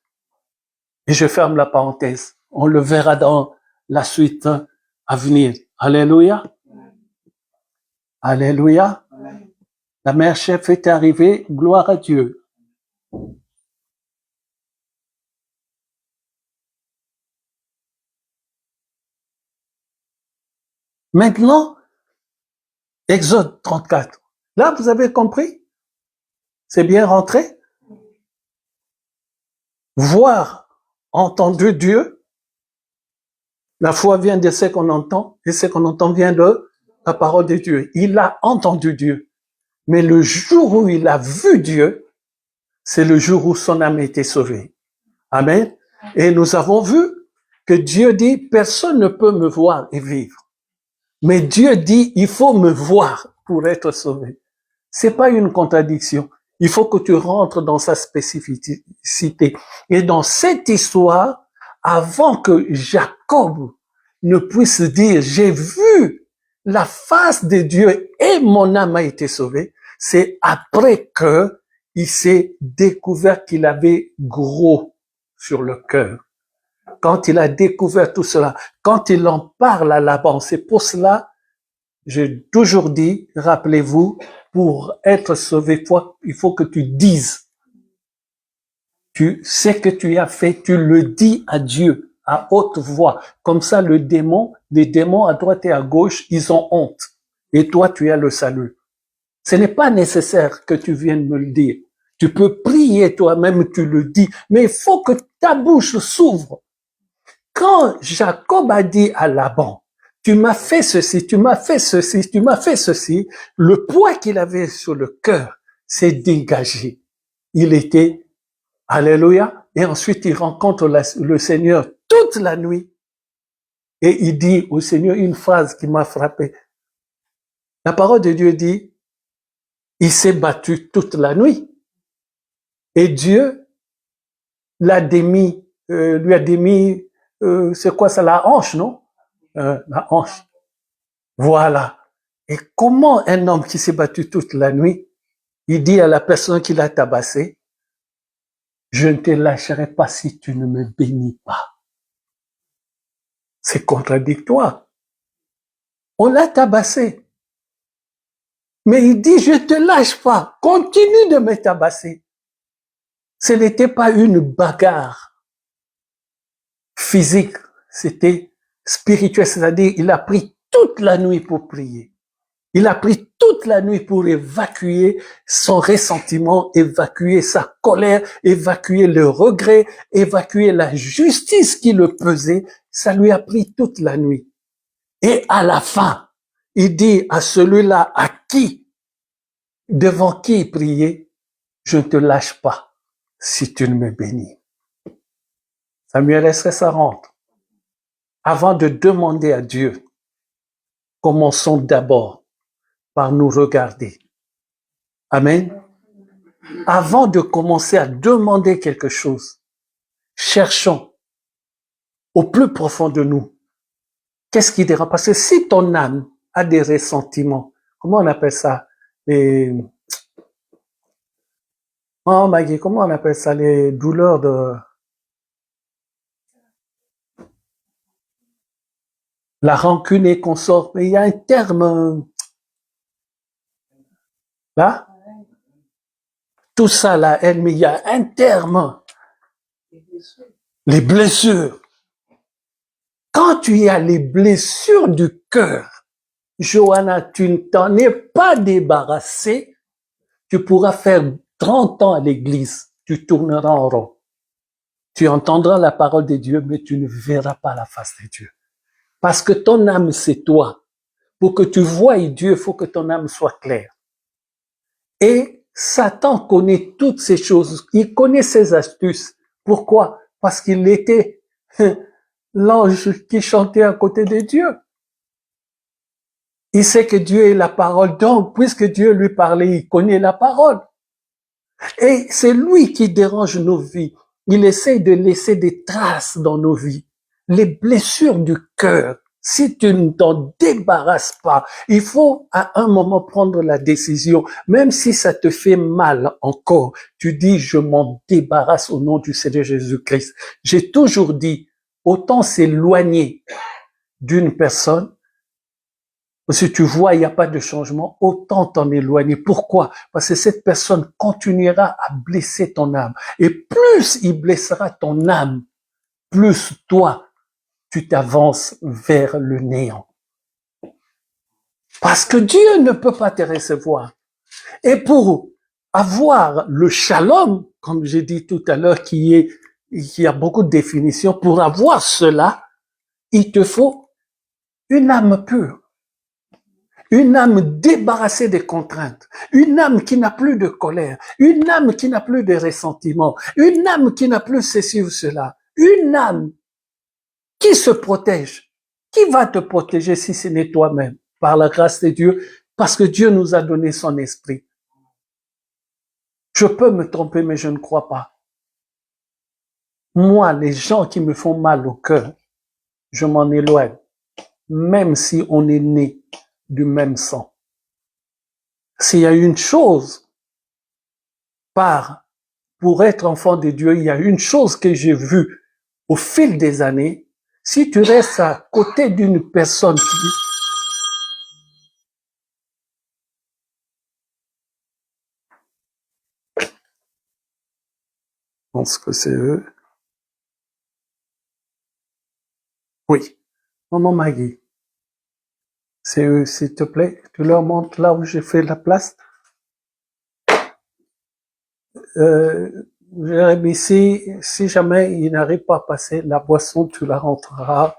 Speaker 2: Et je ferme la parenthèse. On le verra dans la suite à venir. Alléluia. Alléluia. La mère chef est arrivée. Gloire à Dieu. Maintenant, Exode 34. Là, vous avez compris? C'est bien rentré? Voir, entendu Dieu. La foi vient de ce qu'on entend, et ce qu'on entend vient de la parole de Dieu. Il a entendu Dieu. Mais le jour où il a vu Dieu, c'est le jour où son âme a été sauvée. Amen. Et nous avons vu que Dieu dit, personne ne peut me voir et vivre. Mais Dieu dit, il faut me voir pour être sauvé. C'est pas une contradiction. Il faut que tu rentres dans sa spécificité. Et dans cette histoire, avant que Jacob ne puisse dire, j'ai vu la face de Dieu et mon âme a été sauvée, c'est après que il s'est découvert qu'il avait gros sur le cœur. Quand il a découvert tout cela, quand il en parle à Laban, c'est pour cela, j'ai toujours dit, rappelez-vous, pour être sauvé, il faut que tu dises. Tu sais que tu as fait, tu le dis à Dieu, à haute voix. Comme ça, les démons à droite et à gauche, ils ont honte. Et toi, tu as le salut. Ce n'est pas nécessaire que tu viennes me le dire. Tu peux prier toi-même, tu le dis. Mais il faut que ta bouche s'ouvre. Quand Jacob a dit à Laban, tu m'as fait ceci, tu m'as fait ceci, tu m'as fait ceci, le poids qu'il avait sur le cœur s'est dégagé. Il était, alléluia, et ensuite il rencontre le Seigneur toute la nuit. Et il dit au Seigneur une phrase qui m'a frappé. La parole de Dieu dit, il s'est battu toute la nuit. Et Dieu lui a démis, c'est quoi ça, la hanche, non? La hanche. Voilà. Et comment un homme qui s'est battu toute la nuit, il dit à la personne qui l'a tabassé, je ne te lâcherai pas si tu ne me bénis pas. C'est contradictoire. On l'a tabassé. Mais il dit, je te lâche pas. Continue de me tabasser. Ce n'était pas une bagarre physique. C'était spirituel. C'est-à-dire, il a pris toute la nuit pour prier. Il a pris toute la nuit pour évacuer son ressentiment, évacuer sa colère, évacuer le regret, évacuer la justice qui le pesait. Ça lui a pris toute la nuit. Et à la fin, il dit à celui-là devant qui il priait, je ne te lâche pas si tu ne me bénis. Samuel, est-ce que ça rentre? Avant de demander à Dieu, commençons d'abord par nous regarder. Amen. Avant de commencer à demander quelque chose, cherchons au plus profond de nous. Qu'est-ce qui dérange? Parce que si ton âme a des ressentiments, comment on appelle ça? Oh Maggie, comment on appelle ça? Les douleurs de la rancune et consort. Mais il y a un terme là. Tout ça, la haine, mais il y a un terme. Les blessures. Quand tu as les blessures du cœur, Johanna, tu ne t'en es pas débarrassé, tu pourras faire 30 ans à l'église, tu tourneras en rond. Tu entendras la parole de Dieu, mais tu ne verras pas la face de Dieu. Parce que ton âme, c'est toi. Pour que tu voies Dieu, il faut que ton âme soit claire. Et Satan connaît toutes ces choses. Il connaît ses astuces. Pourquoi? Parce qu'il était l'ange qui chantait à côté de Dieu. Il sait que Dieu est la parole. Donc, puisque Dieu lui parlait, il connaît la parole. Et c'est lui qui dérange nos vies. Il essaie de laisser des traces dans nos vies. Les blessures du cœur si tu ne t'en débarrasses pas, il faut à un moment prendre la décision, même si ça te fait mal encore, tu dis je m'en débarrasse au nom du Seigneur Jésus-Christ. J'ai toujours dit, autant s'éloigner d'une personne, si tu vois il n'y a pas de changement, autant t'en éloigner. Pourquoi? Parce que cette personne continuera à blesser ton âme. Et plus il blessera ton âme, plus toi, tu t'avances vers le néant. Parce que Dieu ne peut pas te recevoir. Et pour avoir le shalom, comme j'ai dit tout à l'heure, qui a beaucoup de définitions, pour avoir cela, il te faut une âme pure. Une âme débarrassée des contraintes, une âme qui n'a plus de colère, une âme qui n'a plus de ressentiment, une âme qui n'a plus ceci ou cela, une âme qui se protège. Qui va te protéger si ce n'est toi-même, par la grâce de Dieu, parce que Dieu nous a donné son esprit. Je peux me tromper, mais je ne crois pas. Moi, les gens qui me font mal au cœur, je m'en éloigne, même si on est né du même sang. S'il y a une chose, pour être enfant de Dieu, il y a une chose que j'ai vue au fil des années. Si tu restes à côté d'une personne qui... Je pense que c'est eux. Oui. Maman Maggie. C'est eux, s'il te plaît. Tu leur montres là où j'ai fait la place. Jérémy, si jamais il n'arrive pas à passer, la boisson, tu la rentreras.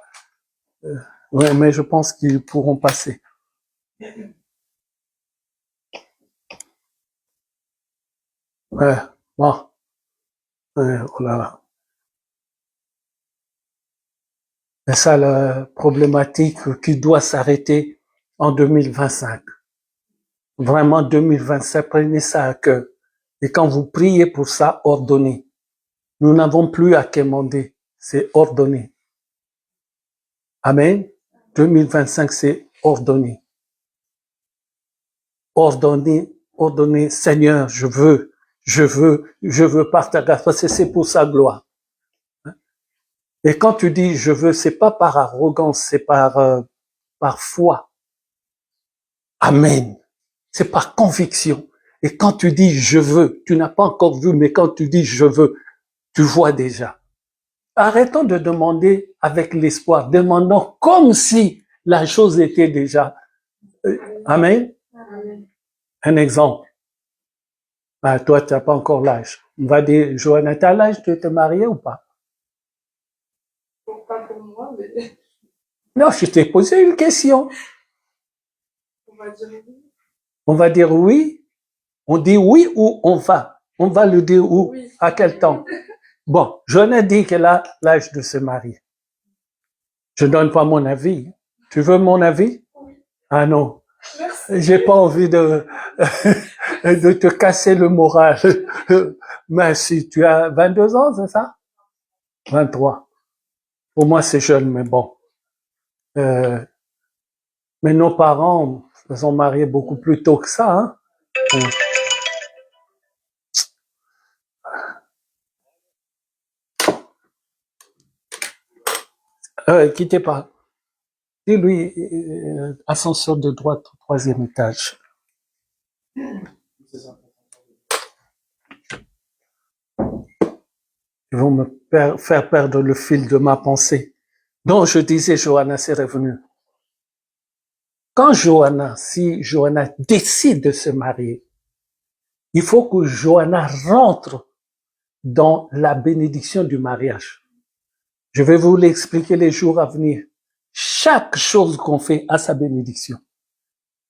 Speaker 2: Ouais, mais je pense qu'ils pourront passer. Ouais, bon. Ouais, voilà. C'est ça la problématique qui doit s'arrêter en 2025. Vraiment 2025, prenez ça à cœur. Et quand vous priez pour ça, ordonnez. Nous n'avons plus à quémander, c'est ordonné. Amen. 2025, c'est ordonné. Ordonné, ordonné. Seigneur, je veux par ta grâce, parce que c'est pour sa gloire. Et quand tu dis je veux, c'est pas par arrogance, c'est par foi. Amen. C'est par conviction. Et quand tu dis je veux, tu n'as pas encore vu, mais quand tu dis je veux, tu vois déjà. Arrêtons de demander avec l'espoir. Demandons comme si la chose était déjà. Amen. Amen. Un exemple. Ah, toi, tu n'as pas encore l'âge. On va dire, Johanna, tu as l'âge de te marier ou pas?
Speaker 5: Pas pour moi, mais...
Speaker 2: Non, je t'ai posé une question.
Speaker 5: On va dire oui.
Speaker 2: On va dire oui. On dit oui ou on va? On va le dire où? Oui. À quel temps? Bon, Johanna dit qu'elle a l'âge de se marier. Je donne pas mon avis. Tu veux mon avis?
Speaker 5: Oui.
Speaker 2: Ah non.
Speaker 5: Merci.
Speaker 2: J'ai pas envie de te casser le moral. Mais si tu as 22 ans, c'est ça? 23. Pour moi, c'est jeune, mais bon. Mais nos parents se sont mariés beaucoup plus tôt que ça, hein? Quittez pas. Dis-lui, ascenseur de droite au 3e étage. Ils vont me faire perdre le fil de ma pensée. Donc, je disais, Johanna, c'est revenu. Quand si Johanna décide de se marier, il faut que Johanna rentre dans la bénédiction du mariage. Je vais vous l'expliquer les jours à venir. Chaque chose qu'on fait a sa bénédiction.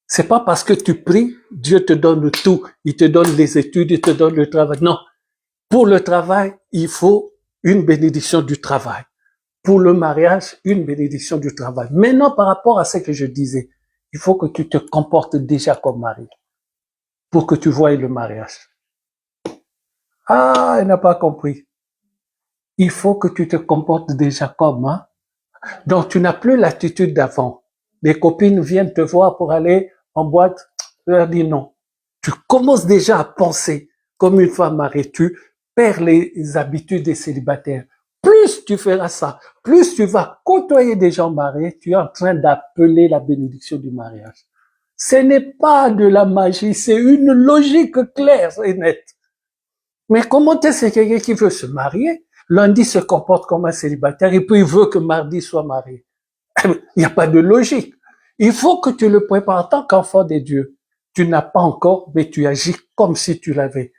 Speaker 2: C'est pas parce que tu pries, Dieu te donne tout. Il te donne les études, il te donne le travail. Non. Pour le travail, il faut une bénédiction du travail. Pour le mariage, une bénédiction du travail. Maintenant, par rapport à ce que je disais, il faut que tu te comportes déjà comme mari pour que tu voies le mariage. Ah, elle n'a pas compris. Il faut que tu te comportes déjà comme Donc, tu n'as plus l'attitude d'avant. Les copines viennent te voir pour aller en boîte. Tu leur dis non. Tu commences déjà à penser comme une femme mariée. Tu perds les habitudes des célibataires. Plus tu feras ça, plus tu vas côtoyer des gens mariés, tu es en train d'appeler la bénédiction du mariage. Ce n'est pas de la magie, c'est une logique claire et nette. Mais comment est-ce que quelqu'un qui veut se marier, lundi se comporte comme un célibataire et puis il veut que mardi soit marié? Il n'y a pas de logique. Il faut que tu le prépares en tant qu'enfant de Dieu. Tu n'as pas encore, mais tu agis comme si tu l'avais.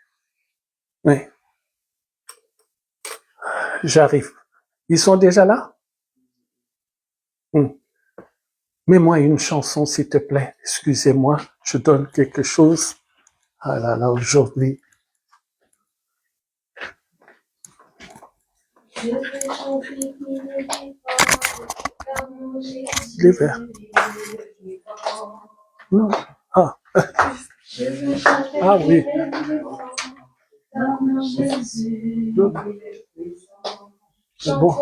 Speaker 2: Oui. J'arrive. Ils sont déjà là? Mets-moi une chanson, s'il te plaît. Excusez-moi, je donne quelque chose. Ah là là, aujourd'hui. L'hiver. Non. Ah. Ah oui. C'est bon.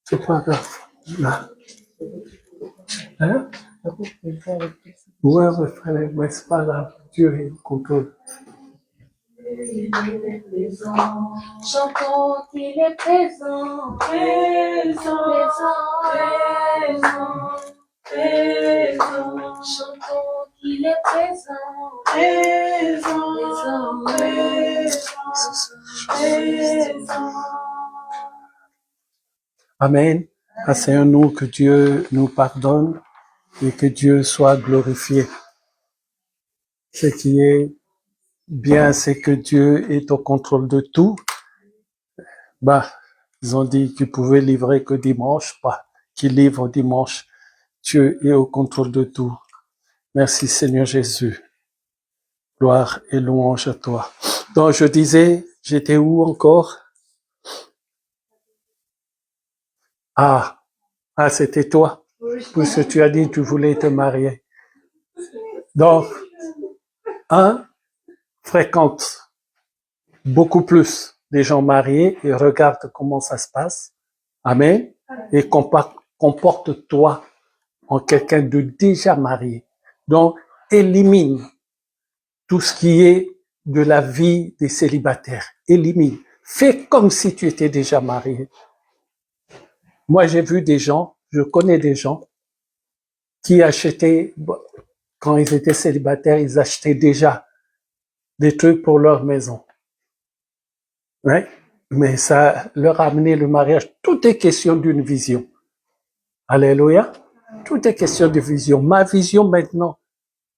Speaker 2: C'est pas grave. Là. Hein? Ouais, mais c'est pas grave. Dieu est au contrôle.
Speaker 6: Chantons qu'il est présent, présent, présent. Chantons qu'il est présent, présent, présent.
Speaker 2: Amen. C'est un nom que Dieu nous pardonne et que Dieu soit glorifié. Ce qui est bien, c'est que Dieu est au contrôle de tout. Ils ont dit qu'ils pouvaient livrer que dimanche, pas qu'ils livrent dimanche. Dieu est au contrôle de tout. Merci Seigneur Jésus. Gloire et louange à toi. Donc je disais, j'étais où encore? Ah, c'était toi. Puisque tu as dit que tu voulais te marier. Donc, fréquente beaucoup plus les gens mariés et regarde comment ça se passe. Amen. Et comporte-toi en quelqu'un de déjà marié. Donc, élimine tout ce qui est de la vie des célibataires. Élimine. Fais comme si tu étais déjà marié. Moi, j'ai vu des gens, je connais des gens qui achetaient, quand ils étaient célibataires, ils achetaient déjà des trucs pour leur maison. Ouais. Mais ça leur a amené le mariage. Tout est question d'une vision. Alléluia. Tout est question de vision. Ma vision maintenant,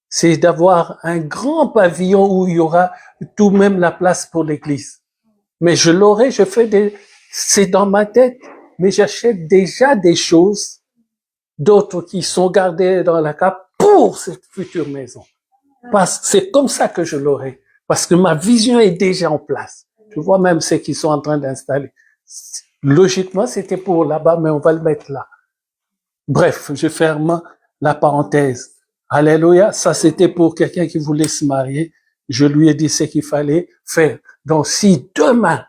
Speaker 2: c'est d'avoir un grand pavillon où il y aura tout même la place pour l'église. Mais je l'aurai, c'est dans ma tête, mais j'achète déjà des choses, d'autres qui sont gardées dans la cape pour cette future maison. Parce que c'est comme ça que je l'aurai. Parce que ma vision est déjà en place. Tu vois même ceux qui sont en train d'installer. Logiquement, c'était pour là-bas, mais on va le mettre là. Bref, je ferme la parenthèse. Alléluia, ça c'était pour quelqu'un qui voulait se marier. Je lui ai dit ce qu'il fallait faire. Donc si demain,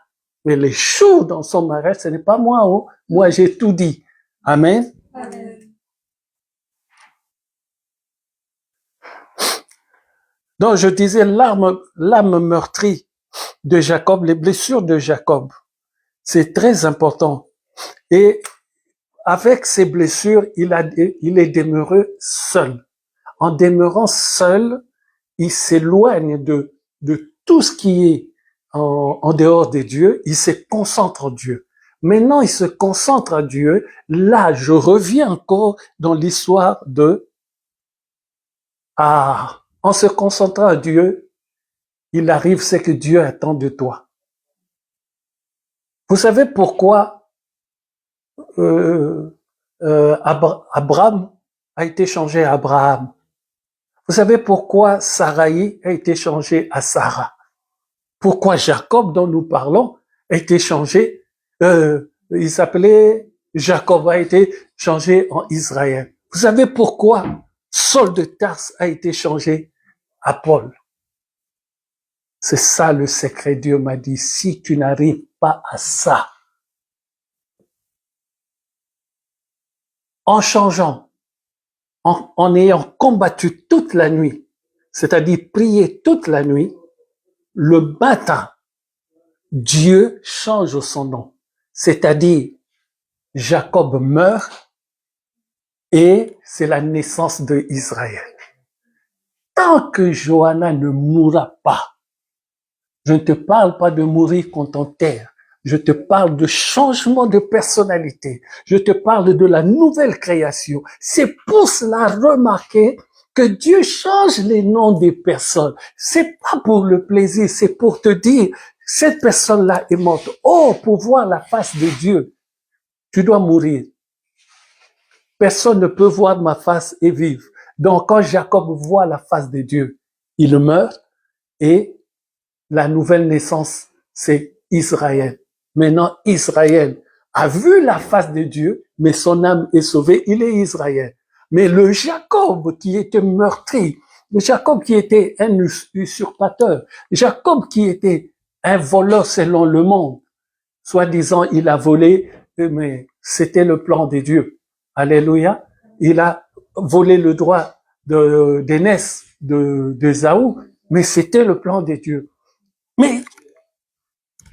Speaker 2: il est chaud dans son mariage, ce n'est pas moi, oh. Moi j'ai tout dit. Amen. Amen. Donc je disais l'âme meurtrie de Jacob, les blessures de Jacob. C'est très important. Et avec ces blessures, il est demeuré seul. En demeurant seul, il s'éloigne de tout ce qui est en dehors de Dieu, il se concentre en Dieu. Maintenant, il se concentre à Dieu. Là, je reviens encore dans l'histoire de en se concentrant à Dieu, il arrive ce que Dieu attend de toi. Vous savez pourquoi Abraham a été changé à Abraham? Vous savez pourquoi Saraï a été changé à Sarah? Pourquoi Jacob, dont nous parlons, a été changé, il s'appelait Jacob, a été changé en Israël? Vous savez pourquoi Saul de Tarse a été changé à Paul? C'est ça le secret. Dieu m'a dit, si tu n'arrives pas à ça, en changeant, en ayant combattu toute la nuit, c'est-à-dire prié toute la nuit, le matin, Dieu change son nom. C'est-à-dire, Jacob meurt et c'est la naissance d'Israël. Tant que Johanna ne mourra pas, je ne te parle pas de mourir quand on terre. Je te parle de changement de personnalité. Je te parle de la nouvelle création. C'est pour cela, remarquez que Dieu change les noms des personnes. C'est pas pour le plaisir, c'est pour te dire, cette personne-là est morte. Oh, pour voir la face de Dieu, tu dois mourir. Personne ne peut voir ma face et vivre. Donc, quand Jacob voit la face de Dieu, il meurt et la nouvelle naissance, c'est Israël. Maintenant, Israël a vu la face de Dieu, mais son âme est sauvée, il est Israël. Mais le Jacob qui était meurtri, le Jacob qui était un usurpateur, Jacob qui était un voleur selon le monde, soi-disant il a volé, mais c'était le plan de Dieu. Alléluia. Il a volé le droit d'aînesse d'Ésaü, mais c'était le plan de Dieu. Mais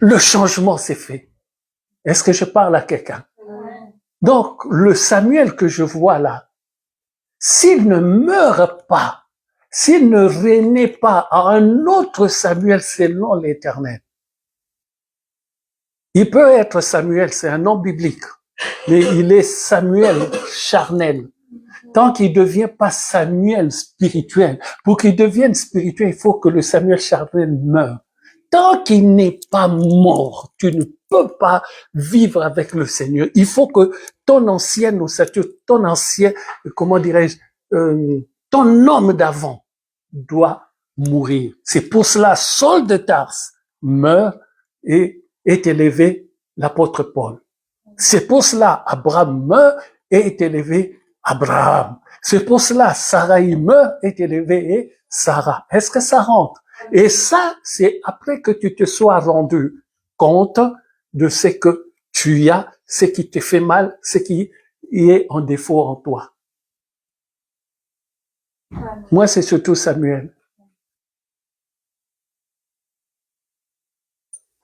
Speaker 2: le changement s'est fait. Est-ce que je parle à quelqu'un? Donc, le Samuel que je vois là, s'il ne meurt pas, s'il ne renaît pas à un autre Samuel selon l'Éternel, il peut être Samuel, c'est un nom biblique, mais il est Samuel charnel. Tant qu'il ne devient pas Samuel spirituel, pour qu'il devienne spirituel, il faut que le Samuel charnel meure. Tant qu'il n'est pas mort, tu ne peux pas vivre avec le Seigneur. Il faut que ton ancienne ossature, ton ancien, comment dirais-je, ton homme d'avant doit mourir. C'est pour cela, Saul de Tarse meurt et est élevé l'apôtre Paul. C'est pour cela, Abraham meurt et est élevé Abraham. C'est pour cela, Saraï meurt et est élevé et Sarah. Est-ce que ça rentre? Et ça, c'est après que tu te sois rendu compte de ce que tu as, ce qui te fait mal, ce qui est en défaut en toi. Moi, c'est surtout Samuel.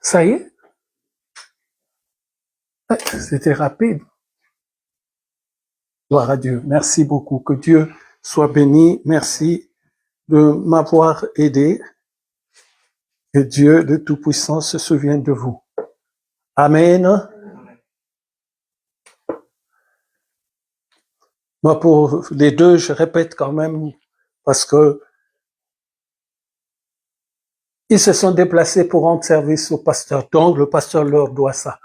Speaker 2: Ça y est? C'était rapide. Gloire à Dieu. Merci beaucoup. Que Dieu soit béni. Merci de m'avoir aidé. Que Dieu de Tout-Puissant se souvienne de vous. Amen. Moi, pour les deux, je répète quand même, parce que ils se sont déplacés pour rendre service au pasteur. Donc, le pasteur leur doit ça.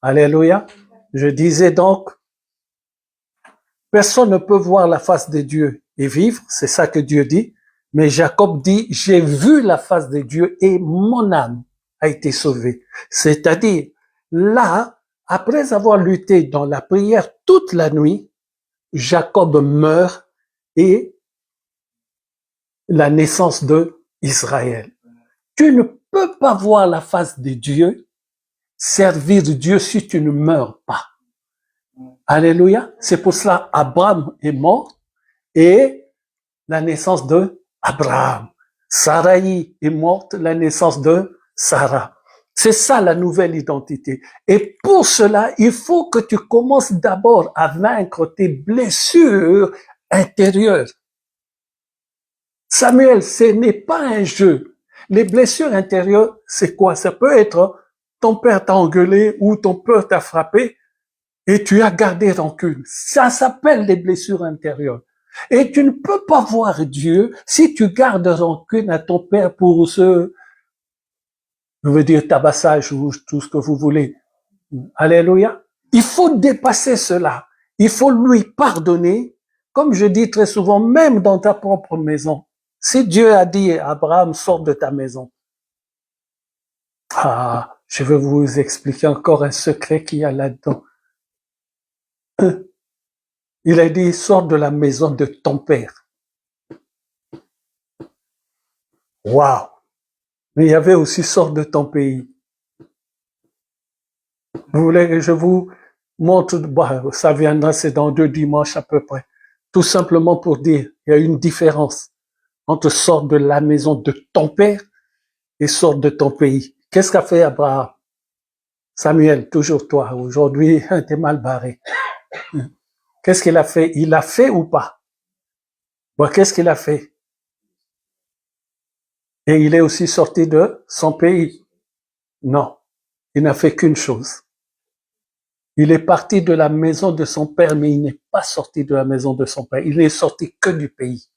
Speaker 2: Alléluia. Je disais donc, personne ne peut voir la face de Dieu et vivre. C'est ça que Dieu dit. Mais Jacob dit, j'ai vu la face de Dieu et mon âme a été sauvée. C'est-à-dire, là, après avoir lutté dans la prière toute la nuit, Jacob meurt et la naissance de Israël. Tu ne peux pas voir la face de Dieu, servir de Dieu si tu ne meurs pas. Alléluia. C'est pour cela Abraham est mort et la naissance de Abraham. Saraï est morte, la naissance de Sarah. C'est ça la nouvelle identité. Et pour cela, il faut que tu commences d'abord à vaincre tes blessures intérieures. Samuel, ce n'est pas un jeu. Les blessures intérieures, c'est quoi? Ça peut être ton père t'a engueulé ou ton père t'a frappé et tu as gardé rancune. Ça s'appelle les blessures intérieures. Et tu ne peux pas voir Dieu si tu gardes rancune à ton père pour je veux dire tabassage ou tout ce que vous voulez. Alléluia. Il faut dépasser cela. Il faut lui pardonner. Comme je dis très souvent, même dans ta propre maison. Si Dieu a dit à Abraham, sors de ta maison. Ah, je vais vous expliquer encore un secret qu'il y a là-dedans. Il a dit, sors de la maison de ton père. Waouh! Mais il y avait aussi, sors de ton pays. Vous voulez que je vous montre, ça viendra, c'est dans 2 dimanches à peu près. Tout simplement pour dire, il y a une différence entre sors de la maison de ton père et sors de ton pays. Qu'est-ce qu'a fait Abraham? Samuel, toujours toi, aujourd'hui, t'es mal barré. Qu'est-ce qu'il a fait? Il a fait ou pas? Bon, qu'est-ce qu'il a fait? Et il est aussi sorti de son pays? Non, il n'a fait qu'une chose. Il est parti de la maison de son père, mais il n'est pas sorti de la maison de son père. Il n'est sorti que du pays.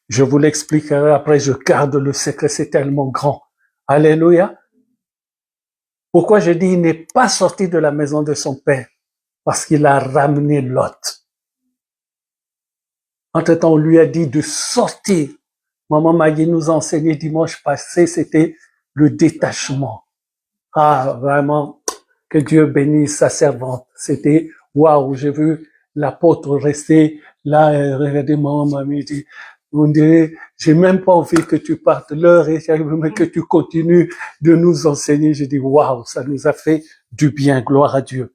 Speaker 2: Je vous l'expliquerai après, je garde le secret, c'est tellement grand. Alléluia. Pourquoi je dis il n'est pas sorti de la maison de son père? Parce qu'il a ramené Lot. Entre-temps, on lui a dit de sortir. Maman Maggie nous a enseigné dimanche passé, c'était le détachement. Ah, vraiment, que Dieu bénisse sa servante. C'était, waouh, j'ai vu l'apôtre rester là, regardez maman Mamie, dit, on dirait, j'ai même pas envie que tu partes, l'heure est arrivée, mais que tu continues de nous enseigner. J'ai dit, waouh, ça nous a fait du bien, gloire à Dieu.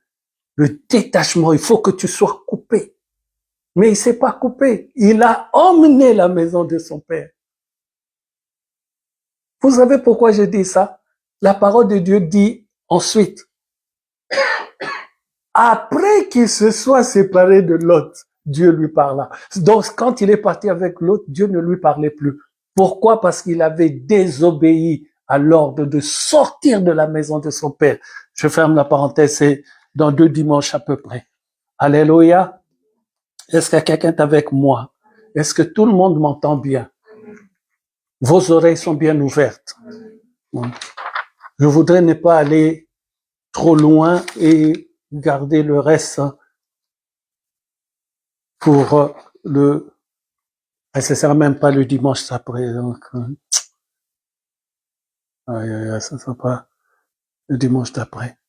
Speaker 2: Le détachement, il faut que tu sois coupé. Mais il s'est pas coupé. Il a emmené la maison de son père. Vous savez pourquoi je dis ça? La parole de Dieu dit ensuite, après qu'il se soit séparé de Lot, Dieu lui parla. Donc, quand il est parti avec Lot, Dieu ne lui parlait plus. Pourquoi? Parce qu'il avait désobéi à l'ordre de sortir de la maison de son père. Je ferme la parenthèse, c'est dans 2 dimanches à peu près. Alléluia. Est-ce que quelqu'un est avec moi? Est-ce que tout le monde m'entend bien? Vos oreilles sont bien ouvertes. Je voudrais ne pas aller trop loin et garder le reste pour ce sera même pas le dimanche après, donc, ça sera pas le dimanche d'après.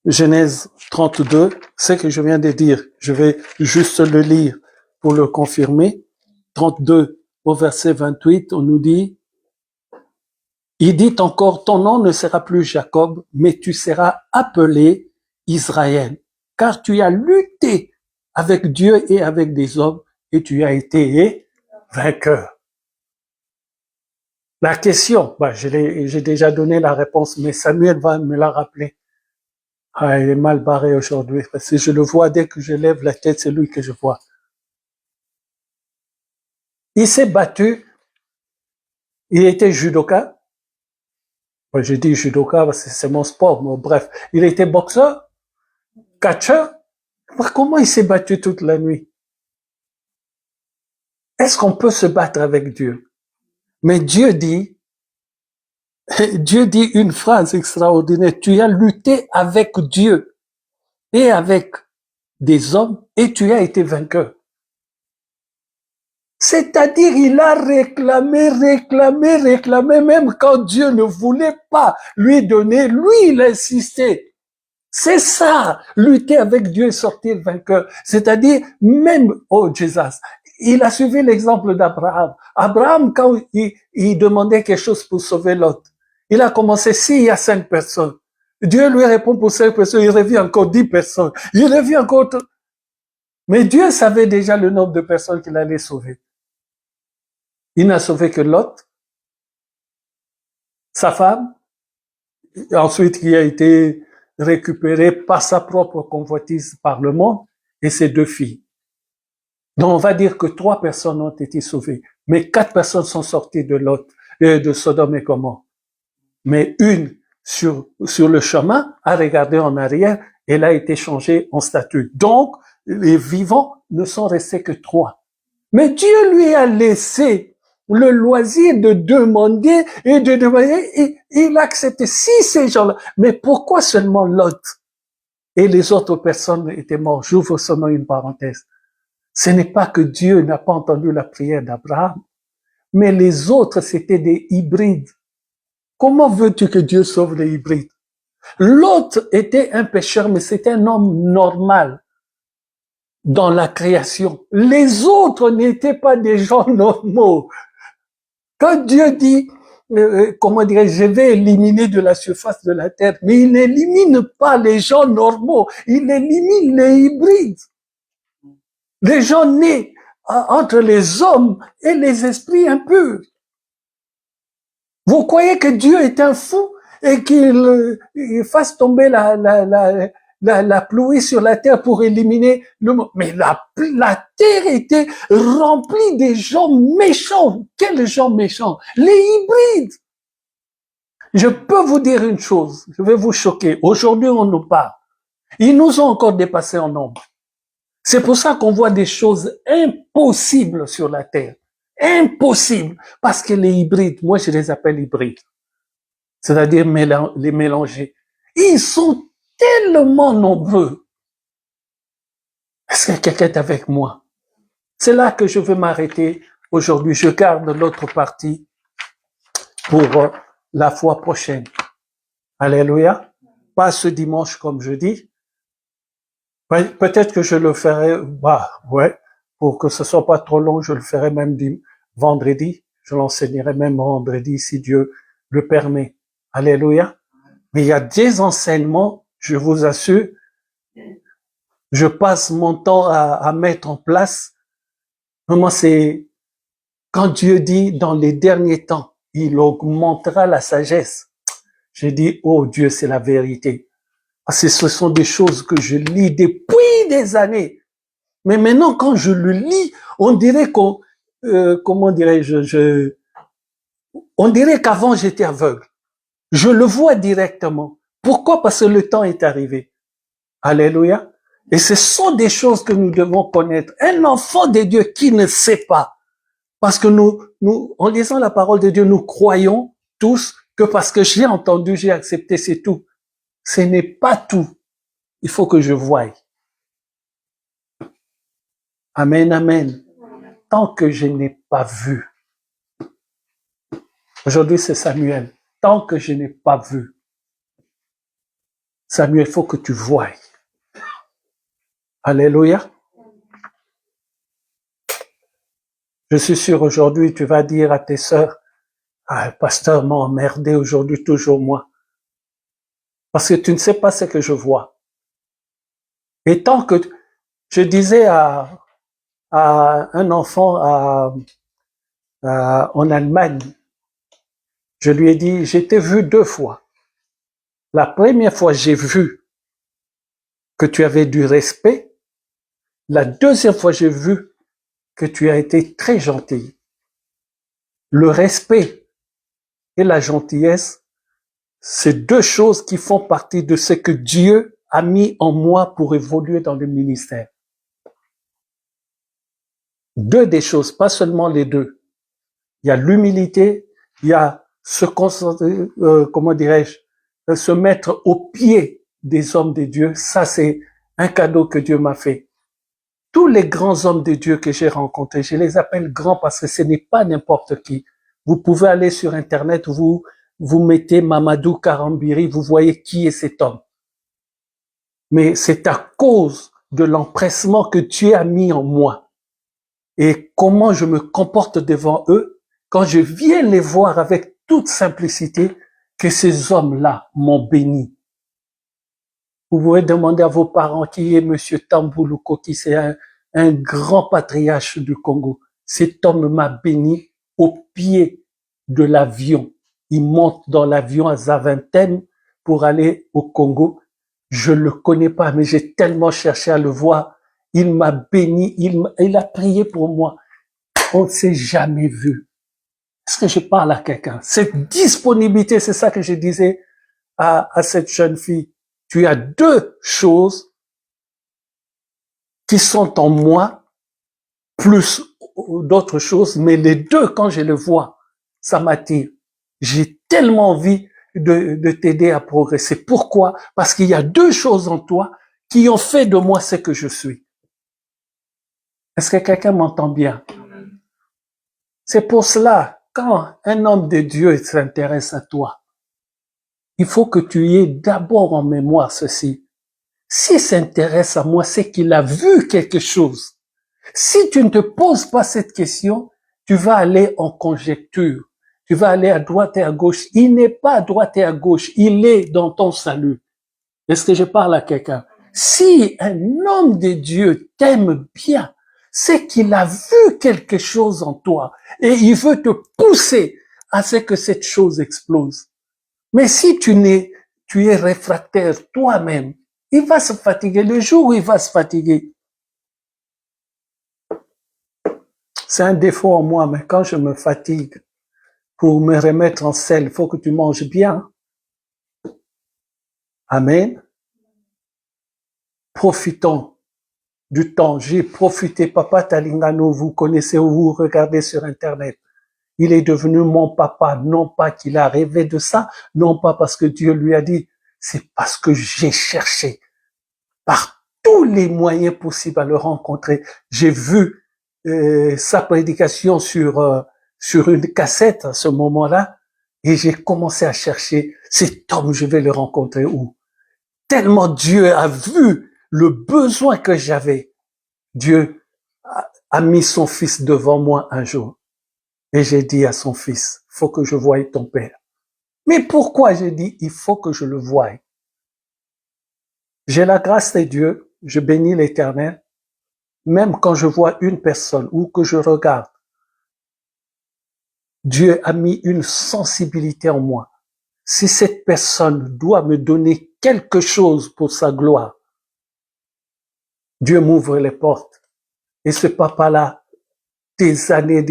Speaker 2: Genèse 32, ce que je viens de dire, je vais juste le lire pour le confirmer. 32 au verset 28, on nous dit, il dit encore, ton nom ne sera plus Jacob, mais tu seras appelé Israël, car tu as lutté avec Dieu et avec des hommes, et tu as été vainqueur. La question, j'ai déjà donné la réponse, mais Samuel va me la rappeler. Ah, il est mal barré aujourd'hui, parce que je le vois dès que je lève la tête, c'est lui que je vois. Il s'est battu, il était judoka. Moi, je dis judoka parce que c'est mon sport, mais bref. Il était boxeur, catcheur. Comment il s'est battu toute la nuit? Est-ce qu'on peut se battre avec Dieu? Mais Dieu dit une phrase extraordinaire. Tu as lutté avec Dieu et avec des hommes et tu as été vainqueur. C'est-à-dire, il a réclamé, même quand Dieu ne voulait pas lui donner, lui, il a insisté. C'est ça, lutter avec Dieu et sortir vainqueur. C'est-à-dire, même, oh Jesus, il a suivi l'exemple d'Abraham. Abraham, quand il demandait quelque chose pour sauver l'autre, il a commencé, s'il y a 5 personnes, Dieu lui répond pour 5 personnes, il revient encore 10 personnes, il revient encore... Mais Dieu savait déjà le nombre de personnes qu'il allait sauver. Il n'a sauvé que Lot, sa femme, ensuite qui a été récupéré par sa propre convoitise par le monde, et ses 2 filles. Donc on va dire que 3 personnes ont été sauvées, mais 4 personnes sont sorties de Lot, de Sodome et Gomorrhe. Mais une sur le chemin a regardé en arrière et elle a été changée en statue. Donc les vivants ne sont restés que 3. Mais Dieu lui a laissé le loisir de demander et de demander, et il a accepté. Si ces gens-là, mais pourquoi seulement Lot et les autres personnes étaient mortes? J'ouvre seulement une parenthèse. Ce n'est pas que Dieu n'a pas entendu la prière d'Abraham, mais les autres, c'était des hybrides. Comment veux-tu que Dieu sauve les hybrides? L'autre était un pécheur, mais c'était un homme normal dans la création. Les autres n'étaient pas des gens normaux. Quand Dieu dit, comment dirais-je, je vais éliminer de la surface de la terre, mais il n'élimine pas les gens normaux, il élimine les hybrides. Les gens nés entre les hommes et les esprits impurs. Vous croyez que Dieu est un fou et qu'il fasse tomber la pluie sur la terre pour éliminer le monde? Mais la terre était remplie des gens méchants. Quels gens méchants? Les hybrides. Je peux vous dire une chose, je vais vous choquer. Aujourd'hui, on nous parle. Ils nous ont encore dépassés en nombre. C'est pour ça qu'on voit des choses impossibles sur la terre. Impossibles. Parce que les hybrides, moi je les appelle hybrides. C'est-à-dire les mélangés. Ils sont tellement nombreux. Est-ce que quelqu'un est avec moi? C'est là que je veux m'arrêter aujourd'hui. Je garde l'autre partie pour la fois prochaine. Alléluia. Pas ce dimanche comme je dis. Peut-être que je le ferai, pour que ce soit pas trop long, je le ferai même vendredi. Je l'enseignerai même vendredi si Dieu le permet. Alléluia. Mais il y a des enseignements, je vous assure, je passe mon temps à mettre en place. Vraiment, c'est quand Dieu dit dans les derniers temps, il augmentera la sagesse. J'ai dit, oh Dieu, c'est la vérité. Parce que ce sont des choses que je lis depuis des années. Mais maintenant, quand je le lis, on dirait qu'on, comment dirais-je, on dirait qu'avant j'étais aveugle. Je le vois directement. Pourquoi? Parce que le temps est arrivé. Alléluia. Et ce sont des choses que nous devons connaître. Un enfant de Dieu qui ne sait pas. Parce que nous, en lisant la parole de Dieu, nous croyons tous que parce que j'ai entendu, j'ai accepté, c'est tout. Ce n'est pas tout. Il faut que je voie. Amen, amen. Tant que je n'ai pas vu. Aujourd'hui, c'est Samuel. Tant que je n'ai pas vu. Samuel, il faut que tu voies. Alléluia. Je suis sûr aujourd'hui, tu vas dire à tes sœurs, ah, le pasteur m'a emmerdé aujourd'hui, toujours moi. Parce que tu ne sais pas ce que je vois. Et tant que je disais à un enfant en Allemagne, je lui ai dit, j'ai été vu 2 fois. La première fois, j'ai vu que tu avais du respect. La deuxième fois, j'ai vu que tu as été très gentil. Le respect et la gentillesse, c'est 2 choses qui font partie de ce que Dieu a mis en moi pour évoluer dans le ministère. 2 des choses, pas seulement les 2. Il y a l'humilité, il y a se concentrer, comment dirais-je, se mettre au pied des hommes de Dieu. Ça, c'est un cadeau que Dieu m'a fait. Tous les grands hommes de Dieu que j'ai rencontrés, je les appelle grands parce que ce n'est pas n'importe qui. Vous pouvez aller sur Internet, vous mettez Mamadou Karambiri, vous voyez qui est cet homme. Mais c'est à cause de l'empressement que Dieu a mis en moi. Et comment je me comporte devant eux, quand je viens les voir avec toute simplicité, que ces hommes-là m'ont béni. Vous pouvez demander à vos parents qui est Monsieur Tamboulouko, qui c'est un grand patriarche du Congo. Cet homme m'a béni au pied de l'avion. Il monte dans l'avion à Zaventem pour aller au Congo. Je le connais pas, mais j'ai tellement cherché à le voir. il m'a béni, il a prié pour moi. On ne s'est jamais vu. Est-ce que je parle à quelqu'un? Cette disponibilité, c'est ça que je disais à cette jeune fille. Tu as deux choses qui sont en moi, plus d'autres choses, mais les deux, quand je les vois, ça m'attire. J'ai tellement envie de t'aider à progresser. Pourquoi? Parce qu'il y a deux choses en toi qui ont fait de moi ce que je suis. Est-ce que quelqu'un m'entend bien? C'est pour cela, quand un homme de Dieu s'intéresse à toi, il faut que tu aies d'abord en mémoire ceci. S'il s'intéresse à moi, c'est qu'il a vu quelque chose. Si tu ne te poses pas cette question, tu vas aller en conjecture. Tu vas aller à droite et à gauche. Il n'est pas à droite et à gauche. Il est dans ton salut. Est-ce que je parle à quelqu'un? Si un homme de Dieu t'aime bien, c'est qu'il a vu quelque chose en toi et il veut te pousser à ce que cette chose explose. Mais si tu es réfractaire toi-même, il va se fatiguer. Le jour où il va se fatiguer, c'est un défaut en moi, mais quand je me fatigue pour me remettre en selle, il faut que tu manges bien. Amen. Profitons du temps. J'ai profité. Papa Talingano, vous connaissez ou vous regardez sur Internet. Il est devenu mon papa, non pas qu'il a rêvé de ça, non pas parce que Dieu lui a dit, c'est parce que j'ai cherché par tous les moyens possibles à le rencontrer. J'ai vu sa prédication sur une cassette à ce moment-là et j'ai commencé à chercher cet homme, je vais le rencontrer où? Tellement Dieu a vu le besoin que j'avais. Dieu a mis son fils devant moi un jour. Et j'ai dit à son fils, faut que je voie ton père. Mais pourquoi j'ai dit, il faut que je le voie? J'ai la grâce de Dieu, je bénis l'Éternel, même quand je vois une personne ou que je regarde, Dieu a mis une sensibilité en moi. Si cette personne doit me donner quelque chose pour sa gloire, Dieu m'ouvre les portes. Et ce papa-là, des années,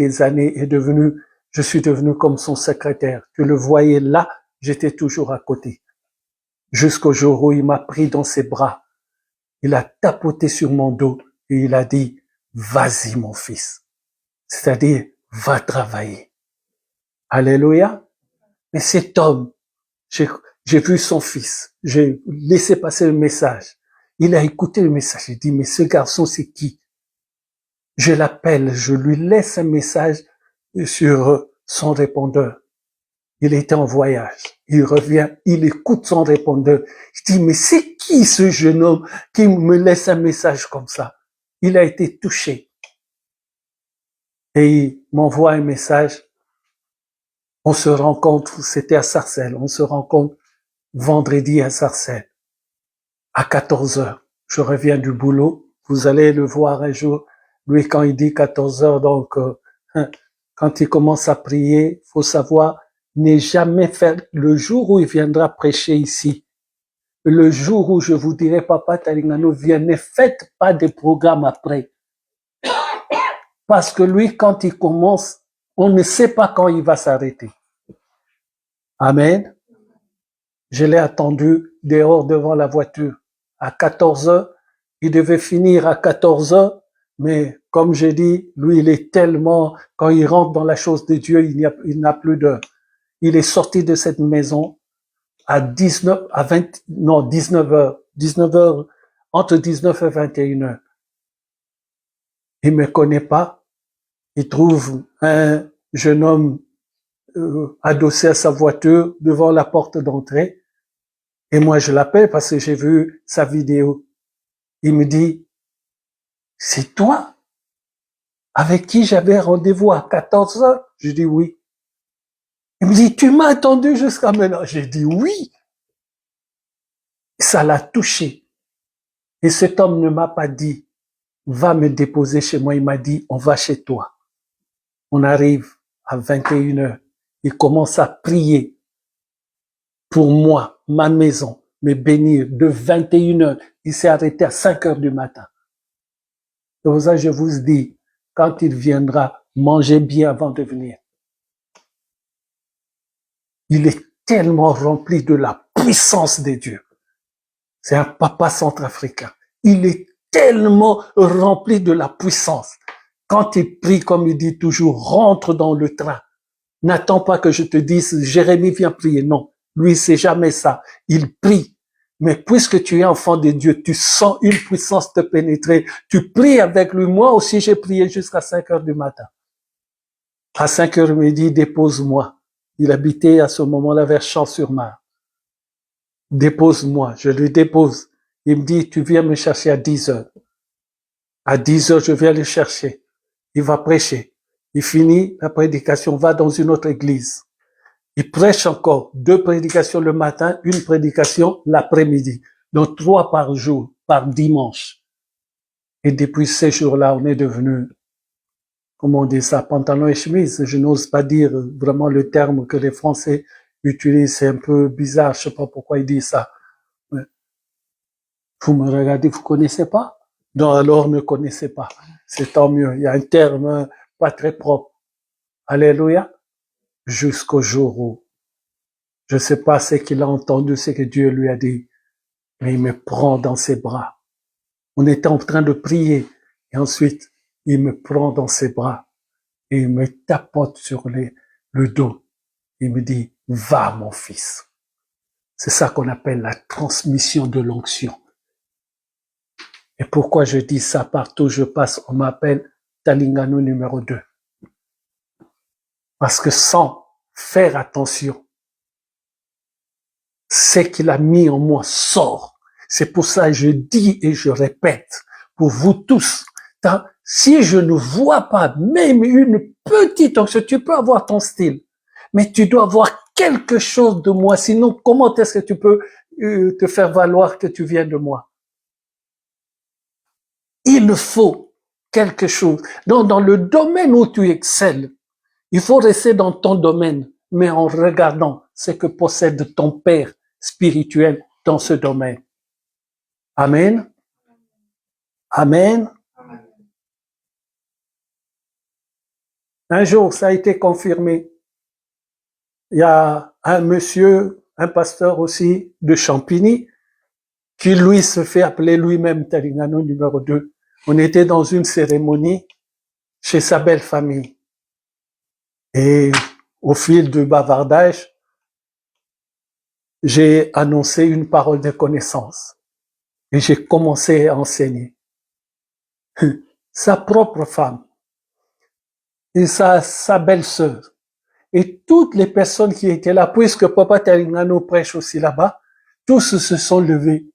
Speaker 2: je suis devenu comme son secrétaire. Tu le voyais là, j'étais toujours à côté. Jusqu'au jour où il m'a pris dans ses bras. Il a tapoté sur mon dos et il a dit, vas-y mon fils. C'est-à-dire, va travailler. Alléluia. Mais cet homme, j'ai vu son fils. J'ai laissé passer le message. Il a écouté le message. J'ai dit, mais ce garçon, c'est qui? Je l'appelle, je lui laisse un message sur son répondeur. Il était en voyage. Il revient, il écoute son répondeur. Il dit, mais c'est qui ce jeune homme qui me laisse un message comme ça? Il a été touché. Et il m'envoie un message. On se rencontre, c'était à Sarcelles, on se rencontre vendredi à Sarcelles, à 14 heures. Je reviens du boulot. Vous allez le voir un jour. Lui, quand il dit 14 heures, donc, quand il commence à prier, faut savoir, ne jamais faire, le jour où il viendra prêcher ici, le jour où je vous dirai, Papa Talingano, viens, ne faites pas de programme après. Parce que lui, quand il commence, on ne sait pas quand il va s'arrêter. Amen. Je l'ai attendu dehors devant la voiture. À 14 heures, il devait finir à 14 heures, mais comme j'ai dit, lui, il est tellement, quand il rentre dans la chose de Dieu, il n'a plus d'heure. Il est sorti de cette maison à 19 heures, entre 19 et 21 heures. Il me connaît pas. Il trouve un jeune homme adossé à sa voiture devant la porte d'entrée. Et moi, je l'appelle parce que j'ai vu sa vidéo. Il me dit, c'est toi avec qui j'avais rendez-vous à 14 heures? Je dis oui. Il me dit, tu m'as attendu jusqu'à maintenant? J'ai dit oui. Ça l'a touché. Et cet homme ne m'a pas dit, va me déposer chez moi. Il m'a dit, on va chez toi. On arrive à 21 heures. Il commence à prier pour moi, ma maison, me bénir de 21 heures. Il s'est arrêté à 5 heures du matin. C'est pour ça que je vous dis, quand il viendra, mangez bien avant de venir. Il est tellement rempli de la puissance de Dieu. C'est un papa centrafricain. Il est tellement rempli de la puissance. Quand il prie, comme il dit toujours, rentre dans le train. N'attends pas que je te dise, Jérémie, viens prier. Non, lui, c'est jamais ça. Il prie. Mais puisque tu es enfant de Dieu, tu sens une puissance te pénétrer. Tu pries avec lui. Moi aussi, j'ai prié jusqu'à 5 heures du matin. À 5 heures midi, dépose-moi. Il habitait à ce moment-là vers Champs-sur-Marne. Dépose-moi. Je lui dépose. Il me dit, tu viens me chercher à 10 heures. À 10 heures, je viens le chercher. Il va prêcher. Il finit la prédication, va dans une autre église. Il prêche encore 2 prédications le matin, 1 prédication l'après-midi. Donc 3 par jour, par dimanche. Et depuis ces jours-là, on est devenu, comment on dit ça, pantalon et chemise. Je n'ose pas dire vraiment le terme que les Français utilisent. C'est un peu bizarre, je sais pas pourquoi ils disent ça. Vous me regardez, vous connaissez pas? Non, alors ne connaissez pas. C'est tant mieux. Il y a un terme pas très propre. Alléluia. Jusqu'au jour où, je sais pas ce qu'il a entendu, ce que Dieu lui a dit, mais il me prend dans ses bras. On était en train de prier, et ensuite, il me prend dans ses bras, et il me tapote sur le dos. Il me dit, va mon fils. C'est ça qu'on appelle la transmission de l'onction. Et pourquoi je dis ça partout où je passe, on m'appelle Talingano numéro 2. Parce que sans faire attention, ce qu'il a mis en moi sort. C'est pour ça que je dis et je répète, pour vous tous, si je ne vois pas même une petite onction, tu peux avoir ton style, mais tu dois avoir quelque chose de moi, sinon comment est-ce que tu peux te faire valoir que tu viens de moi? Il faut quelque chose. Donc, dans le domaine où tu excelles, il faut rester dans ton domaine, mais en regardant ce que possède ton Père spirituel dans ce domaine. Amen. Amen. Un jour, ça a été confirmé. Il y a un monsieur, un pasteur aussi de Champigny, qui lui se fait appeler lui-même Talingano numéro 2. On était dans une cérémonie chez sa belle famille. Et au fil du bavardage, j'ai annoncé une parole de connaissance. Et j'ai commencé à enseigner. Sa propre femme et sa belle-sœur et toutes les personnes qui étaient là, puisque Papa Talingano prêche aussi là-bas, tous se sont levés.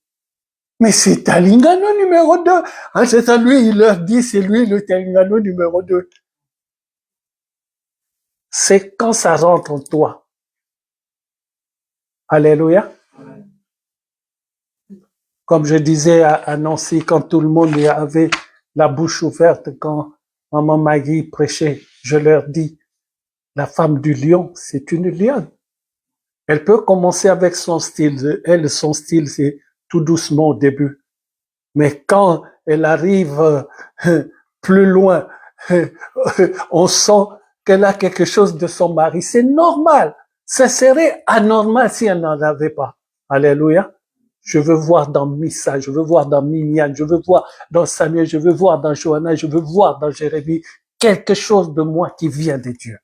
Speaker 2: Mais c'est Talingano numéro 2. Hein, c'est à lui, il leur dit, c'est lui le Talingano numéro 2. C'est quand ça rentre en toi. Alléluia. Comme je disais à Nancy, quand tout le monde avait la bouche ouverte, quand Maman Maggie prêchait, je leur dis, la femme du lion, c'est une lionne. Elle peut commencer avec son style. Elle, son style, c'est tout doucement au début. Mais quand elle arrive plus loin, on sent qu'elle a quelque chose de son mari. C'est normal. Ça serait anormal si elle n'en avait pas. Alléluia. Je veux voir dans Missa, je veux voir dans Mimiane, je veux voir dans Samuel, je veux voir dans Johanna, je veux voir dans Jérémie quelque chose de moi qui vient de Dieu.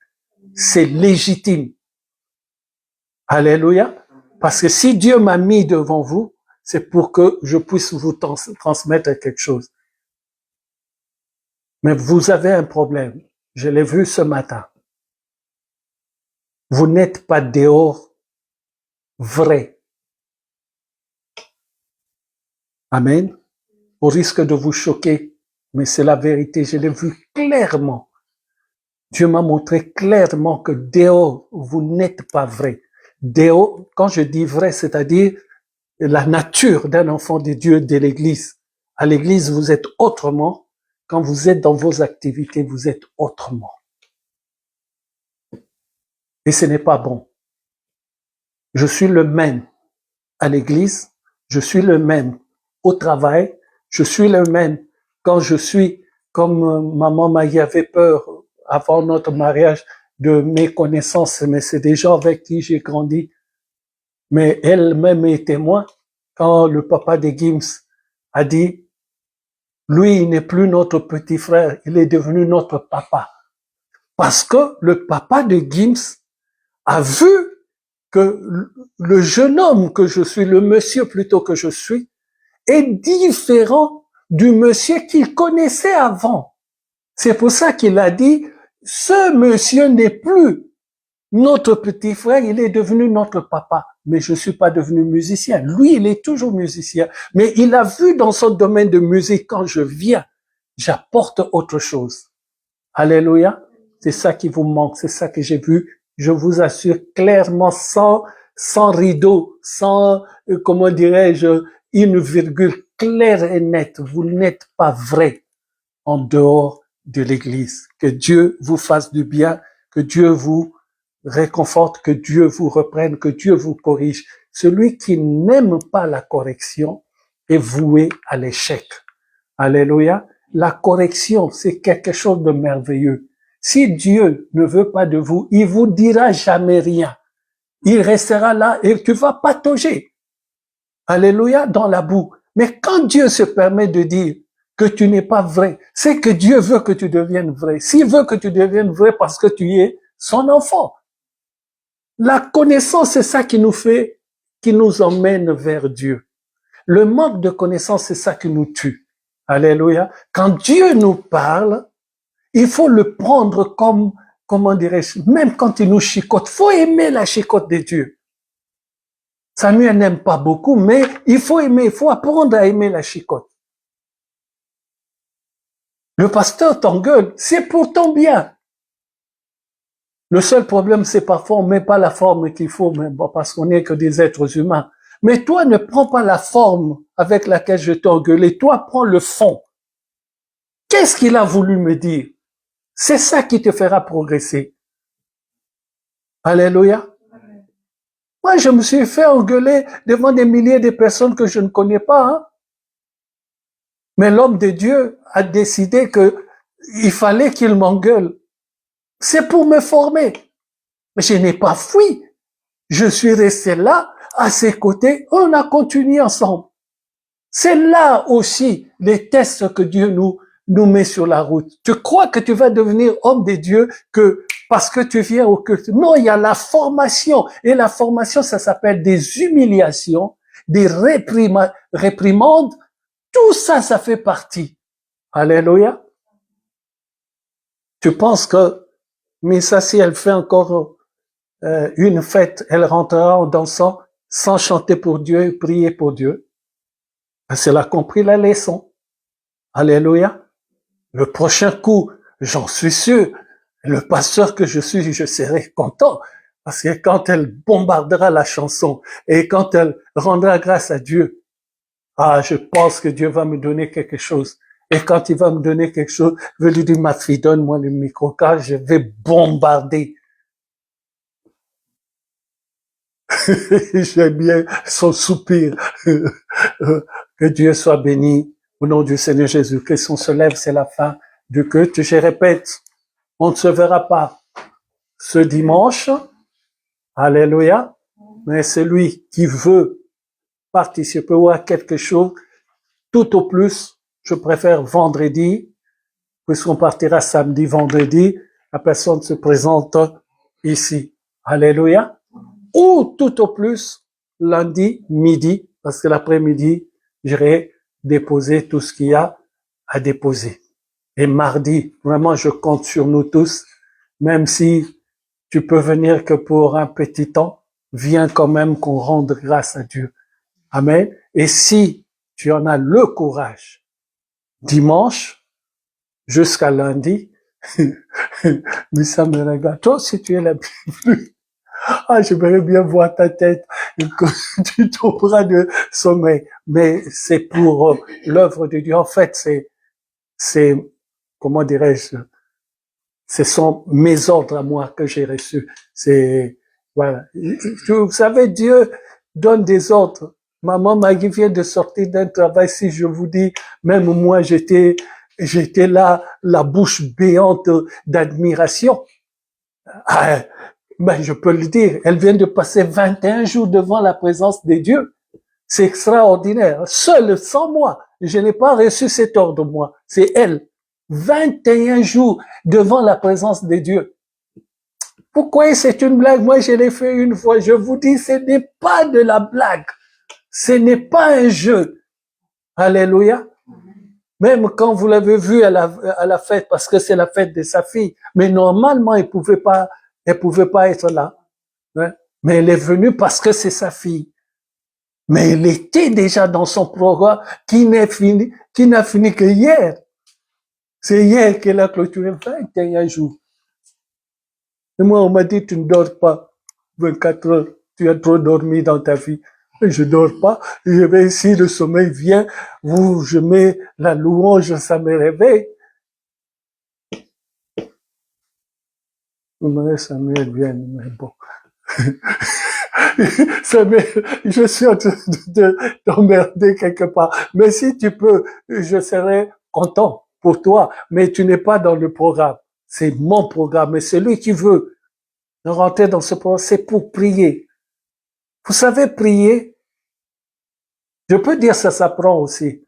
Speaker 2: C'est légitime. Alléluia. Parce que si Dieu m'a mis devant vous, c'est pour que je puisse vous transmettre quelque chose. Mais vous avez un problème. Je l'ai vu ce matin. Vous n'êtes pas dehors vrai. Amen. Au risque de vous choquer, mais c'est la vérité. Je l'ai vu clairement. Dieu m'a montré clairement que dehors, vous n'êtes pas vrai. Dehors, quand je dis vrai, c'est-à-dire la nature d'un enfant de Dieu de l'Église. À l'Église, vous êtes autrement. Quand vous êtes dans vos activités, vous êtes autrement. Et ce n'est pas bon. Je suis le même à l'Église, je suis le même au travail, je suis le même quand je suis comme maman Maggie avait peur avant notre mariage de mes connaissances, mais c'est des gens avec qui j'ai grandi. Mais elle-même est témoin quand le papa de Gims a dit, lui, il n'est plus notre petit frère, il est devenu notre papa. Parce que le papa de Gims a vu que le jeune homme que je suis, le monsieur plutôt que je suis, est différent du monsieur qu'il connaissait avant. C'est pour ça qu'il a dit, ce monsieur n'est plus notre petit frère, il est devenu notre papa. Mais je suis pas devenu musicien. Lui, il est toujours musicien. Mais il a vu dans son domaine de musique, quand je viens, j'apporte autre chose. Alléluia. C'est ça qui vous manque. C'est ça que j'ai vu. Je vous assure clairement, sans rideau, sans, comment dirais-je, une virgule claire et nette. Vous n'êtes pas vrai en dehors de l'église. Que Dieu vous fasse du bien, que Dieu vous réconforte, que Dieu vous reprenne, que Dieu vous corrige. Celui qui n'aime pas la correction est voué à l'échec. Alléluia. La correction, c'est quelque chose de merveilleux. Si Dieu ne veut pas de vous, il vous dira jamais rien. Il restera là et tu vas patauger. Alléluia, dans la boue. Mais quand Dieu se permet de dire que tu n'es pas vrai, c'est que Dieu veut que tu deviennes vrai. S'il veut que tu deviennes vrai parce que tu es son enfant. La connaissance, c'est ça qui nous emmène vers Dieu. Le manque de connaissance, c'est ça qui nous tue. Alléluia. Quand Dieu nous parle, il faut le prendre comme, comment dirais-je, même quand il nous chicote, faut aimer la chicote de Dieu. Samuel n'aime pas beaucoup, mais il faut aimer, il faut apprendre à aimer la chicote. Le pasteur t'engueule, c'est pour ton bien. Le seul problème, c'est parfois on met pas la forme qu'il faut, mais bon, parce qu'on n'est que des êtres humains. Mais toi, ne prends pas la forme avec laquelle je t'ai engueulé. Toi, prends le fond. Qu'est-ce qu'il a voulu me dire? C'est ça qui te fera progresser. Alléluia. Moi, je me suis fait engueuler devant des milliers de personnes que je ne connais pas. Hein? Mais l'homme de Dieu a décidé que il fallait qu'il m'engueule. C'est pour me former. Mais je n'ai pas fui. Je suis resté là, à ses côtés. On a continué ensemble. C'est là aussi les tests que Dieu nous met sur la route. Tu crois que tu vas devenir homme de Dieu que parce que tu viens au culte. Non, il y a la formation. Et la formation, ça s'appelle des humiliations, des réprimandes. Tout ça, ça fait partie. Alléluia. Tu penses que mais ça, si elle fait encore une fête, elle rentrera en dansant sans chanter pour Dieu et prier pour Dieu. Parce qu'elle a compris la leçon. Alléluia. Le prochain coup, j'en suis sûr, le pasteur que je suis, je serai content. Parce que quand elle bombardera la chanson et quand elle rendra grâce à Dieu, je pense que Dieu va me donner quelque chose. Et quand il va me donner quelque chose, je vais lui dire, ma fille, donne-moi le micro, car je vais bombarder. J'aime bien son soupir. Que Dieu soit béni au nom du Seigneur Jésus. Que si on se lève, c'est la fin du culte. Je répète, on ne se verra pas ce dimanche. Alléluia. Mais celui qui veut participer ou à quelque chose, tout au plus, je préfère vendredi, puisqu'on partira samedi, vendredi, la personne se présente ici. Alléluia. Ou tout au plus, lundi, midi, parce que l'après-midi, j'irai déposer tout ce qu'il y a à déposer. Et mardi, vraiment, je compte sur nous tous, même si tu peux venir que pour un petit temps, viens quand même qu'on rende grâce à Dieu. Amen. Et si tu en as le courage, dimanche jusqu'à lundi, mais ça me regarde. Toi, si tu es la Bible, j'aimerais bien voir ta tête que tu tomberas de sommeil. Mais c'est pour l'œuvre de Dieu. En fait, c'est, comment dirais-je, ce sont mes ordres à moi que j'ai reçus. Voilà. Vous savez, Dieu donne des ordres. Maman Maggie vient de sortir d'un travail. Si je vous dis, même moi, j'étais j'étais là, la bouche béante d'admiration. Ah, ben, je peux le dire, elle vient de passer 21 jours devant la présence de Dieu. C'est extraordinaire. Seule, sans moi, je n'ai pas reçu cet ordre, moi. C'est elle. 21 jours devant la présence de Dieu. Pourquoi c'est une blague? Moi, je l'ai fait une fois. Je vous dis, ce n'est pas de la blague. Ce n'est pas un jeu. Alléluia. Même quand vous l'avez vu à la fête, parce que c'est la fête de sa fille. Mais normalement, elle pouvait pas être là. Hein? Mais elle est venue parce que c'est sa fille. Mais elle était déjà dans son programme qui n'a fini que hier. C'est hier qu'elle a clôturé 21 jours. Et moi, on m'a dit, tu ne dors pas 24 heures. Tu as trop dormi dans ta vie. Et je dors pas. Je vais, si le sommeil vient, je mets la louange, ça me réveille. Samuel vient, mais bon. Je suis en train d'emmerder quelque part. Mais si tu peux, je serai content pour toi. Mais tu n'es pas dans le programme. C'est mon programme. Et celui qui veut rentrer dans ce programme, c'est pour prier. Vous savez, prier, je peux dire ça s'apprend aussi.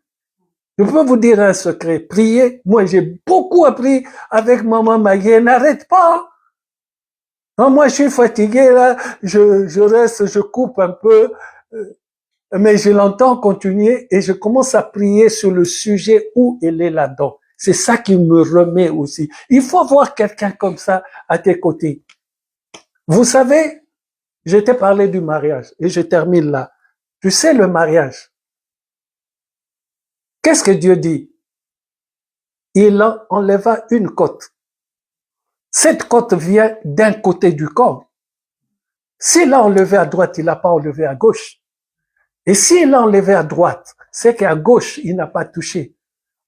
Speaker 2: Je peux vous dire un secret. Prier, moi j'ai beaucoup appris avec maman Maggie. Elle n'arrête pas. Non, moi, je suis fatigué, là, je reste, je coupe un peu, mais je l'entends continuer et je commence à prier sur le sujet où elle est là-dedans. C'est ça qui me remet aussi. Il faut avoir quelqu'un comme ça à tes côtés. Vous savez, je t'ai parlé du mariage et je termine là. Tu sais, le mariage. Qu'est-ce que Dieu dit? Il enleva une côte. Cette côte vient d'un côté du corps. S'il l'a enlevé à droite, il l'a pas enlevé à gauche. Et s'il l'a enlevé à droite, c'est qu'à gauche, il n'a pas touché.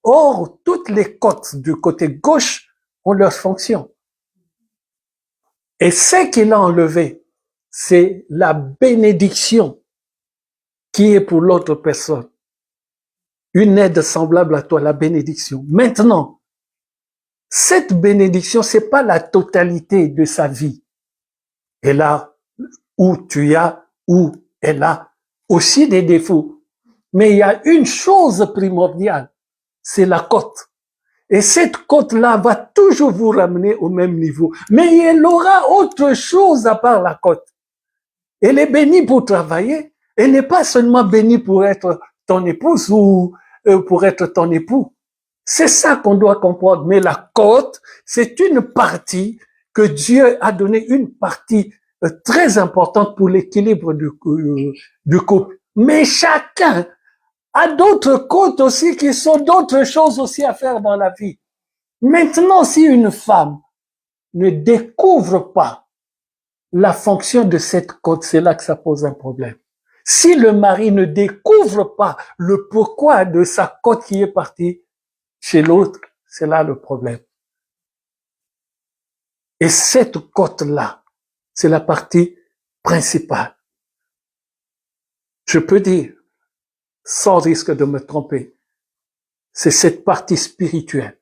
Speaker 2: Or, toutes les côtes du côté gauche ont leur fonction. Et ce qu'il a enlevé, c'est la bénédiction qui est pour l'autre personne. Une aide semblable à toi, la bénédiction. Maintenant, cette bénédiction, c'est pas la totalité de sa vie. Et là, où elle a aussi des défauts. Mais il y a une chose primordiale, c'est la côte. Et cette côte-là va toujours vous ramener au même niveau. Mais elle aura autre chose à part la côte. Elle est bénie pour travailler. Elle n'est pas seulement bénie pour être ton épouse ou pour être ton époux. C'est ça qu'on doit comprendre. Mais la côte, c'est une partie que Dieu a donné, une partie très importante pour l'équilibre du couple. Mais chacun a d'autres côtes aussi qui sont d'autres choses aussi à faire dans la vie. Maintenant, si une femme ne découvre pas la fonction de cette côte, c'est là que ça pose un problème. Si le mari ne découvre pas le pourquoi de sa côte qui est partie chez l'autre, c'est là le problème. Et cette côte-là, c'est la partie principale. Je peux dire, sans risque de me tromper, c'est cette partie spirituelle.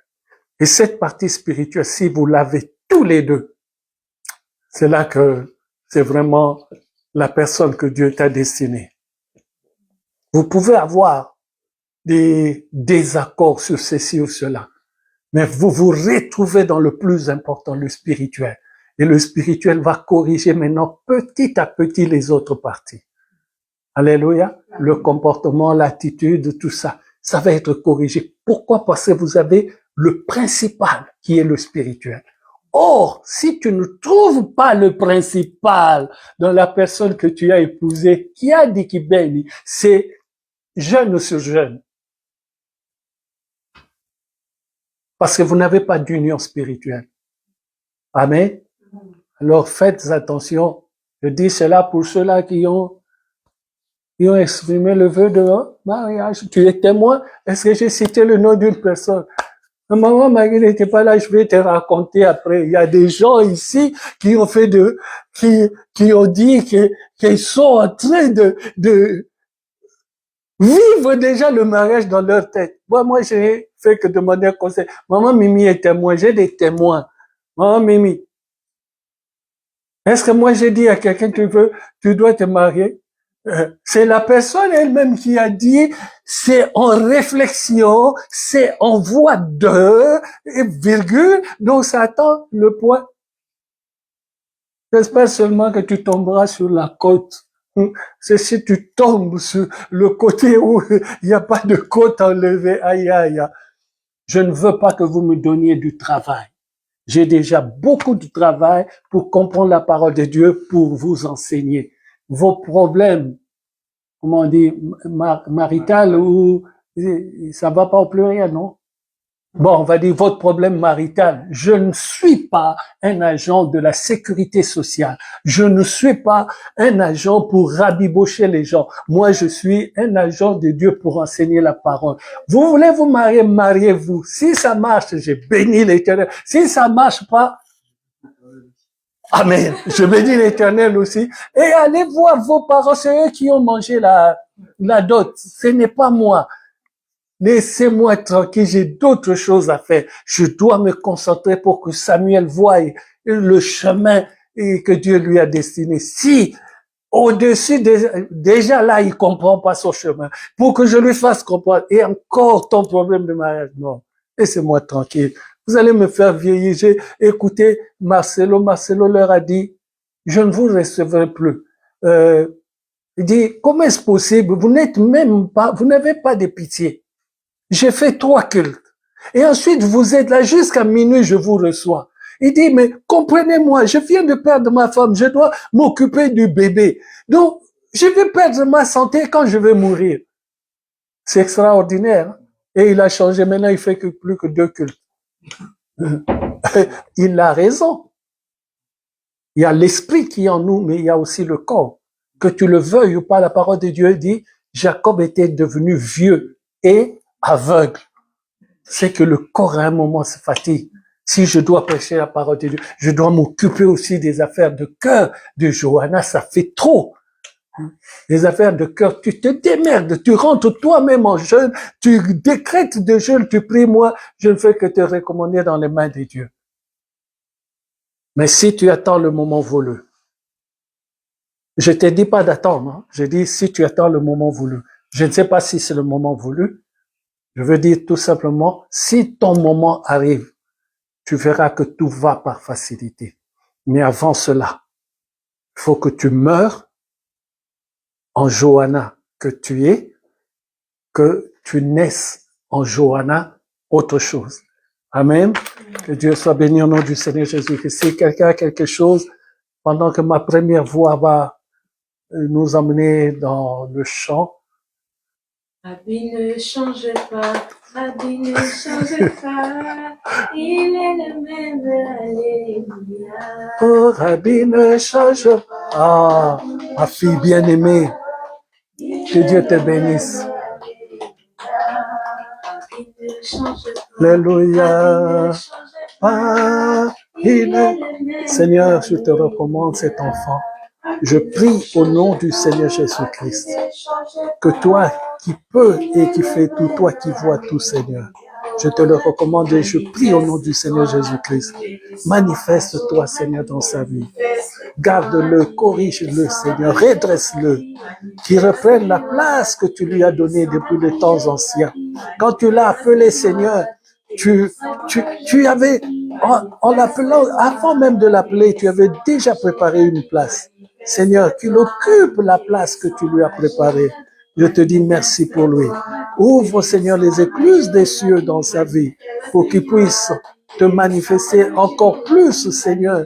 Speaker 2: Et cette partie spirituelle, si vous l'avez tous les deux, c'est là que c'est vraiment la personne que Dieu t'a destinée. Vous pouvez avoir des désaccords sur ceci ou cela, mais vous vous retrouvez dans le plus important, le spirituel. Et le spirituel va corriger maintenant petit à petit les autres parties. Alléluia. Le comportement, l'attitude, tout ça, ça va être corrigé. Pourquoi? Parce que vous avez le principal qui est le spirituel. Or, si tu ne trouves pas le principal dans la personne que tu as épousée, qui a dit qui bénit, c'est jeune sur jeune. Parce que vous n'avez pas d'union spirituelle. Amen. Alors faites attention. Je dis cela pour ceux-là qui ont exprimé le vœu de mariage. Tu es témoin? Est-ce que j'ai cité le nom d'une personne? Maman Maggie n'était pas là, je vais te raconter après. Il y a des gens ici qui ont fait qui ont dit qu'ils sont en train de vivre déjà le mariage dans leur tête. Moi, j'ai fait que demander un conseil. Maman Mimi est témoin, j'ai des témoins. Maman Mimi, est-ce que moi j'ai dit à quelqu'un, tu dois te marier? C'est la personne elle-même qui a dit, c'est en réflexion, c'est en voie de, virgule, donc ça attend le point. J'espère seulement que tu tomberas sur la côte. C'est si tu tombes sur le côté où il n'y a pas de côte enlevée. Aïe, aïe. Je ne veux pas que vous me donniez du travail. J'ai déjà beaucoup de travail pour comprendre la parole de Dieu, pour vous enseigner. Vos problèmes, comment on dit, marital ou ça va pas au pluriel, non? Bon, on va dire votre problème marital. Je ne suis pas un agent de la sécurité sociale. Je ne suis pas un agent pour rabibocher les gens. Moi, je suis un agent de Dieu pour enseigner la parole. Vous voulez vous marier, mariez-vous. Si ça marche, j'ai béni l'Éternel. Si ça marche pas, amen. Je bénis l'Éternel aussi. Et allez voir vos parents, c'est eux qui ont mangé la dot. Ce n'est pas moi. Laissez-moi tranquille, j'ai d'autres choses à faire. Je dois me concentrer pour que Samuel voie le chemin que Dieu lui a destiné. Si au-dessus, déjà là, il comprend pas son chemin, pour que je lui fasse comprendre, et encore ton problème de mariage, non, laissez-moi tranquille. Vous allez me faire vieillir. J'ai écouté Marcelo leur a dit, je ne vous recevrai plus. Il dit, comment est-ce possible? Vous n'avez pas de pitié. J'ai fait 3 cultes. Et ensuite, vous êtes là jusqu'à minuit, je vous reçois. Il dit, mais comprenez-moi, je viens de perdre ma femme, je dois m'occuper du bébé. Donc, je vais perdre ma santé quand je vais mourir. C'est extraordinaire. Et il a changé. Maintenant, il fait plus que 2 cultes. Il a raison. Il y a l'esprit qui est en nous, mais il y a aussi le corps. Que tu le veuilles ou pas, la parole de Dieu dit, Jacob était devenu vieux et aveugle. C'est que le corps à un moment se fatigue. Si je dois prêcher la parole de Dieu, je dois m'occuper aussi des affaires de cœur de Johanna, ça fait trop. Les affaires de cœur, tu te démerdes, tu rentres toi-même en jeûne, tu décrètes de jeûne, tu pries, moi, je ne fais que te recommander dans les mains de Dieu. Mais si tu attends le moment voulu, je te dis pas d'attendre, hein. Je dis si tu attends le moment voulu. Je ne sais pas si c'est le moment voulu. Je veux dire tout simplement, si ton moment arrive, tu verras que tout va par facilité. Mais avant cela, il faut que tu meures en Johanna que tu es, que tu naisses en Johanna autre chose. Amen. Que Dieu soit béni au nom du Seigneur Jésus. Que si quelqu'un a quelque chose, pendant que ma première voix va nous emmener dans le chant.
Speaker 6: Rabbi ne change pas, Rabbi ne change pas, il est le même, alléluia.
Speaker 2: Oh, Rabbi ne change pas. Ah, ma fille bien-aimée, que Dieu te bénisse. Alléluia. Ah, Seigneur, je te recommande cet enfant. Je prie au nom du Seigneur Jésus-Christ que toi qui peux et qui fais tout, toi qui vois tout, Seigneur, je te le recommande et je prie au nom du Seigneur Jésus-Christ. Manifeste-toi, Seigneur, dans sa vie. Garde-le, corrige-le, Seigneur, redresse-le, qu'il reprenne la place que tu lui as donnée depuis les temps anciens. Quand tu l'as appelé, Seigneur, tu avais, en l'appelant, avant même de l'appeler, tu avais déjà préparé une place. Seigneur, qu'il occupe la place que tu lui as préparée. Je te dis merci pour lui. Ouvre, Seigneur, les écluses des cieux dans sa vie pour qu'il puisse te manifester encore plus, Seigneur,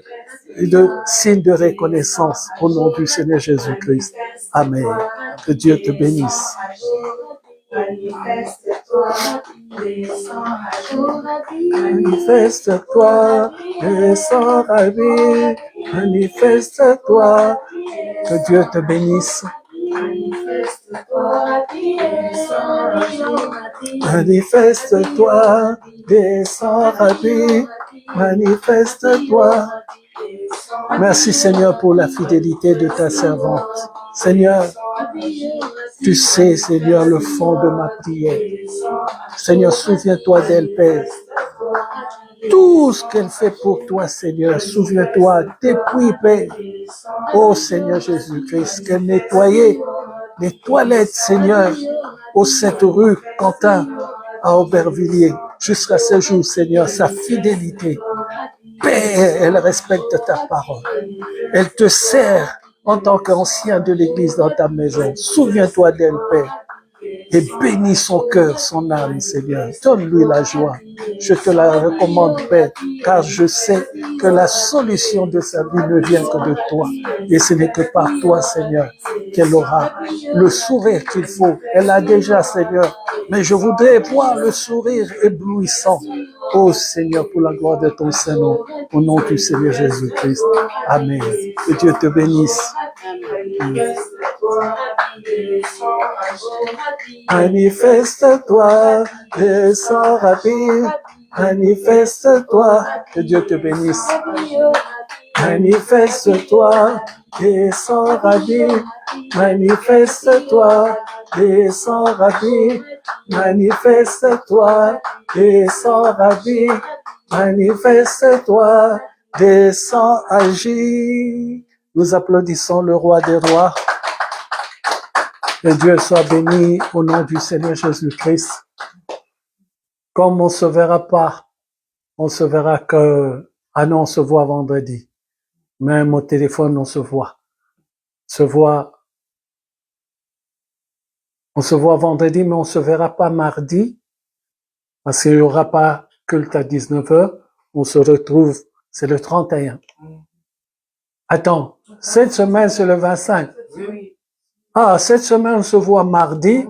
Speaker 2: de signes de reconnaissance au nom du Seigneur Jésus-Christ. Amen. Que Dieu te bénisse. Manifeste-toi, descends, Rabbi. Manifeste-toi. Que Dieu te bénisse. Manifeste-toi, descends, Rabbi. manifeste-toi. Merci Seigneur pour la fidélité de ta servante. Seigneur, tu sais, Seigneur, le fond de ma prière. Seigneur, souviens-toi d'elle, Père. Tout ce qu'elle fait pour toi, Seigneur, souviens-toi depuis, Père. Oh Seigneur Jésus-Christ, qu'elle nettoyait les toilettes, Seigneur, au 7 rue Quentin à Aubervilliers. Jusqu'à ce jour, Seigneur, sa fidélité. Père, elle respecte ta parole. Elle te sert en tant qu'ancien de l'Église dans ta maison. Souviens-toi d'elle, Père. Et bénis son cœur, son âme, Seigneur. Donne-lui la joie. Je te la recommande, Père, car je sais que la solution de sa vie ne vient que de toi. Et ce n'est que par toi, Seigneur, qu'elle aura le sourire qu'il faut. Elle a déjà, Seigneur, mais je voudrais voir le sourire éblouissant. Oh Seigneur, pour la gloire de ton Saint-Nom, au nom du Seigneur Jésus-Christ. Amen. Que Dieu te bénisse. Manifeste-toi, descends rapide. Manifeste-toi, que Dieu te bénisse. Manifeste-toi, descends rapide. Manifeste-toi, descends rapide. Manifeste-toi, descends rapide. Manifeste-toi, descends, agis. Nous applaudissons le roi des rois. Que Dieu soit béni au nom du Seigneur Jésus-Christ. Comme on se verra pas, on se verra que, ah non, on se voit vendredi. Même au téléphone, on se voit. On se voit vendredi, mais on se verra pas mardi, parce qu'il y aura pas culte à 19h. On se retrouve, c'est le 31. Attends, cette semaine, c'est le 25. Ah, cette semaine, on se voit mardi,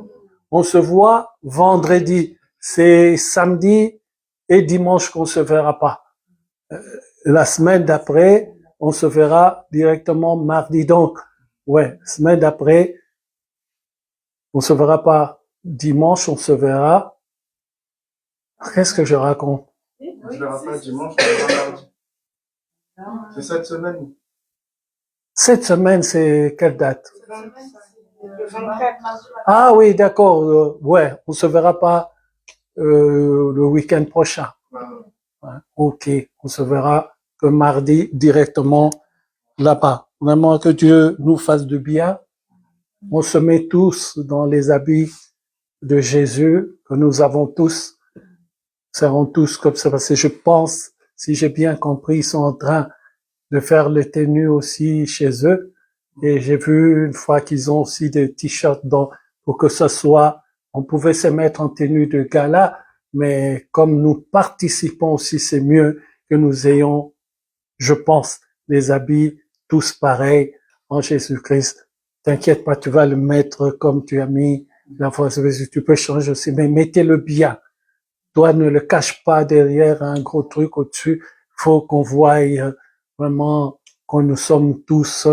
Speaker 2: on se voit vendredi. C'est samedi et dimanche qu'on se verra pas. La semaine d'après, on se verra directement mardi. Donc, ouais, semaine d'après, on se verra pas dimanche, on se verra. Qu'est-ce que je raconte?
Speaker 3: On se verra pas dimanche, on se verra mardi. C'est cette semaine.
Speaker 2: Cette semaine, c'est quelle date?
Speaker 5: Le 24.
Speaker 2: Ah oui, d'accord. Ouais, on se verra pas le week-end prochain. Ouais, ok, on se verra que mardi directement là-bas. Vraiment que Dieu nous fasse du bien. On se met tous dans les habits de Jésus que nous avons tous. Serons tous comme ça parce que je pense, si j'ai bien compris, ils sont en train de faire les tenues aussi chez eux. Et j'ai vu une fois qu'ils ont aussi des t-shirts pour que ce soit, on pouvait se mettre en tenue de gala, mais comme nous participons aussi, c'est mieux que nous ayons, je pense, des habits tous pareils en Jésus-Christ. T'inquiète pas, tu vas le mettre comme tu as mis la fois, tu peux changer aussi, mais mettez-le bien. Toi, ne le cache pas derrière un gros truc au-dessus. Faut qu'on voie vraiment que nous sommes tous,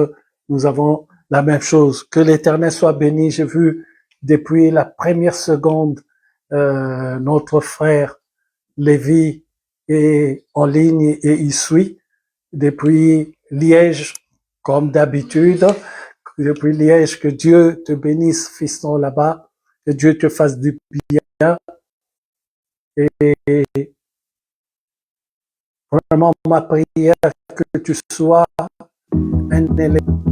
Speaker 2: nous avons la même chose. Que l'Éternel soit béni. J'ai vu depuis la première seconde notre frère Lévi est en ligne et il suit. Depuis Liège, comme d'habitude. Depuis Liège, que Dieu te bénisse, fiston, là-bas. Que Dieu te fasse du bien. Et vraiment, ma prière, que tu sois un élément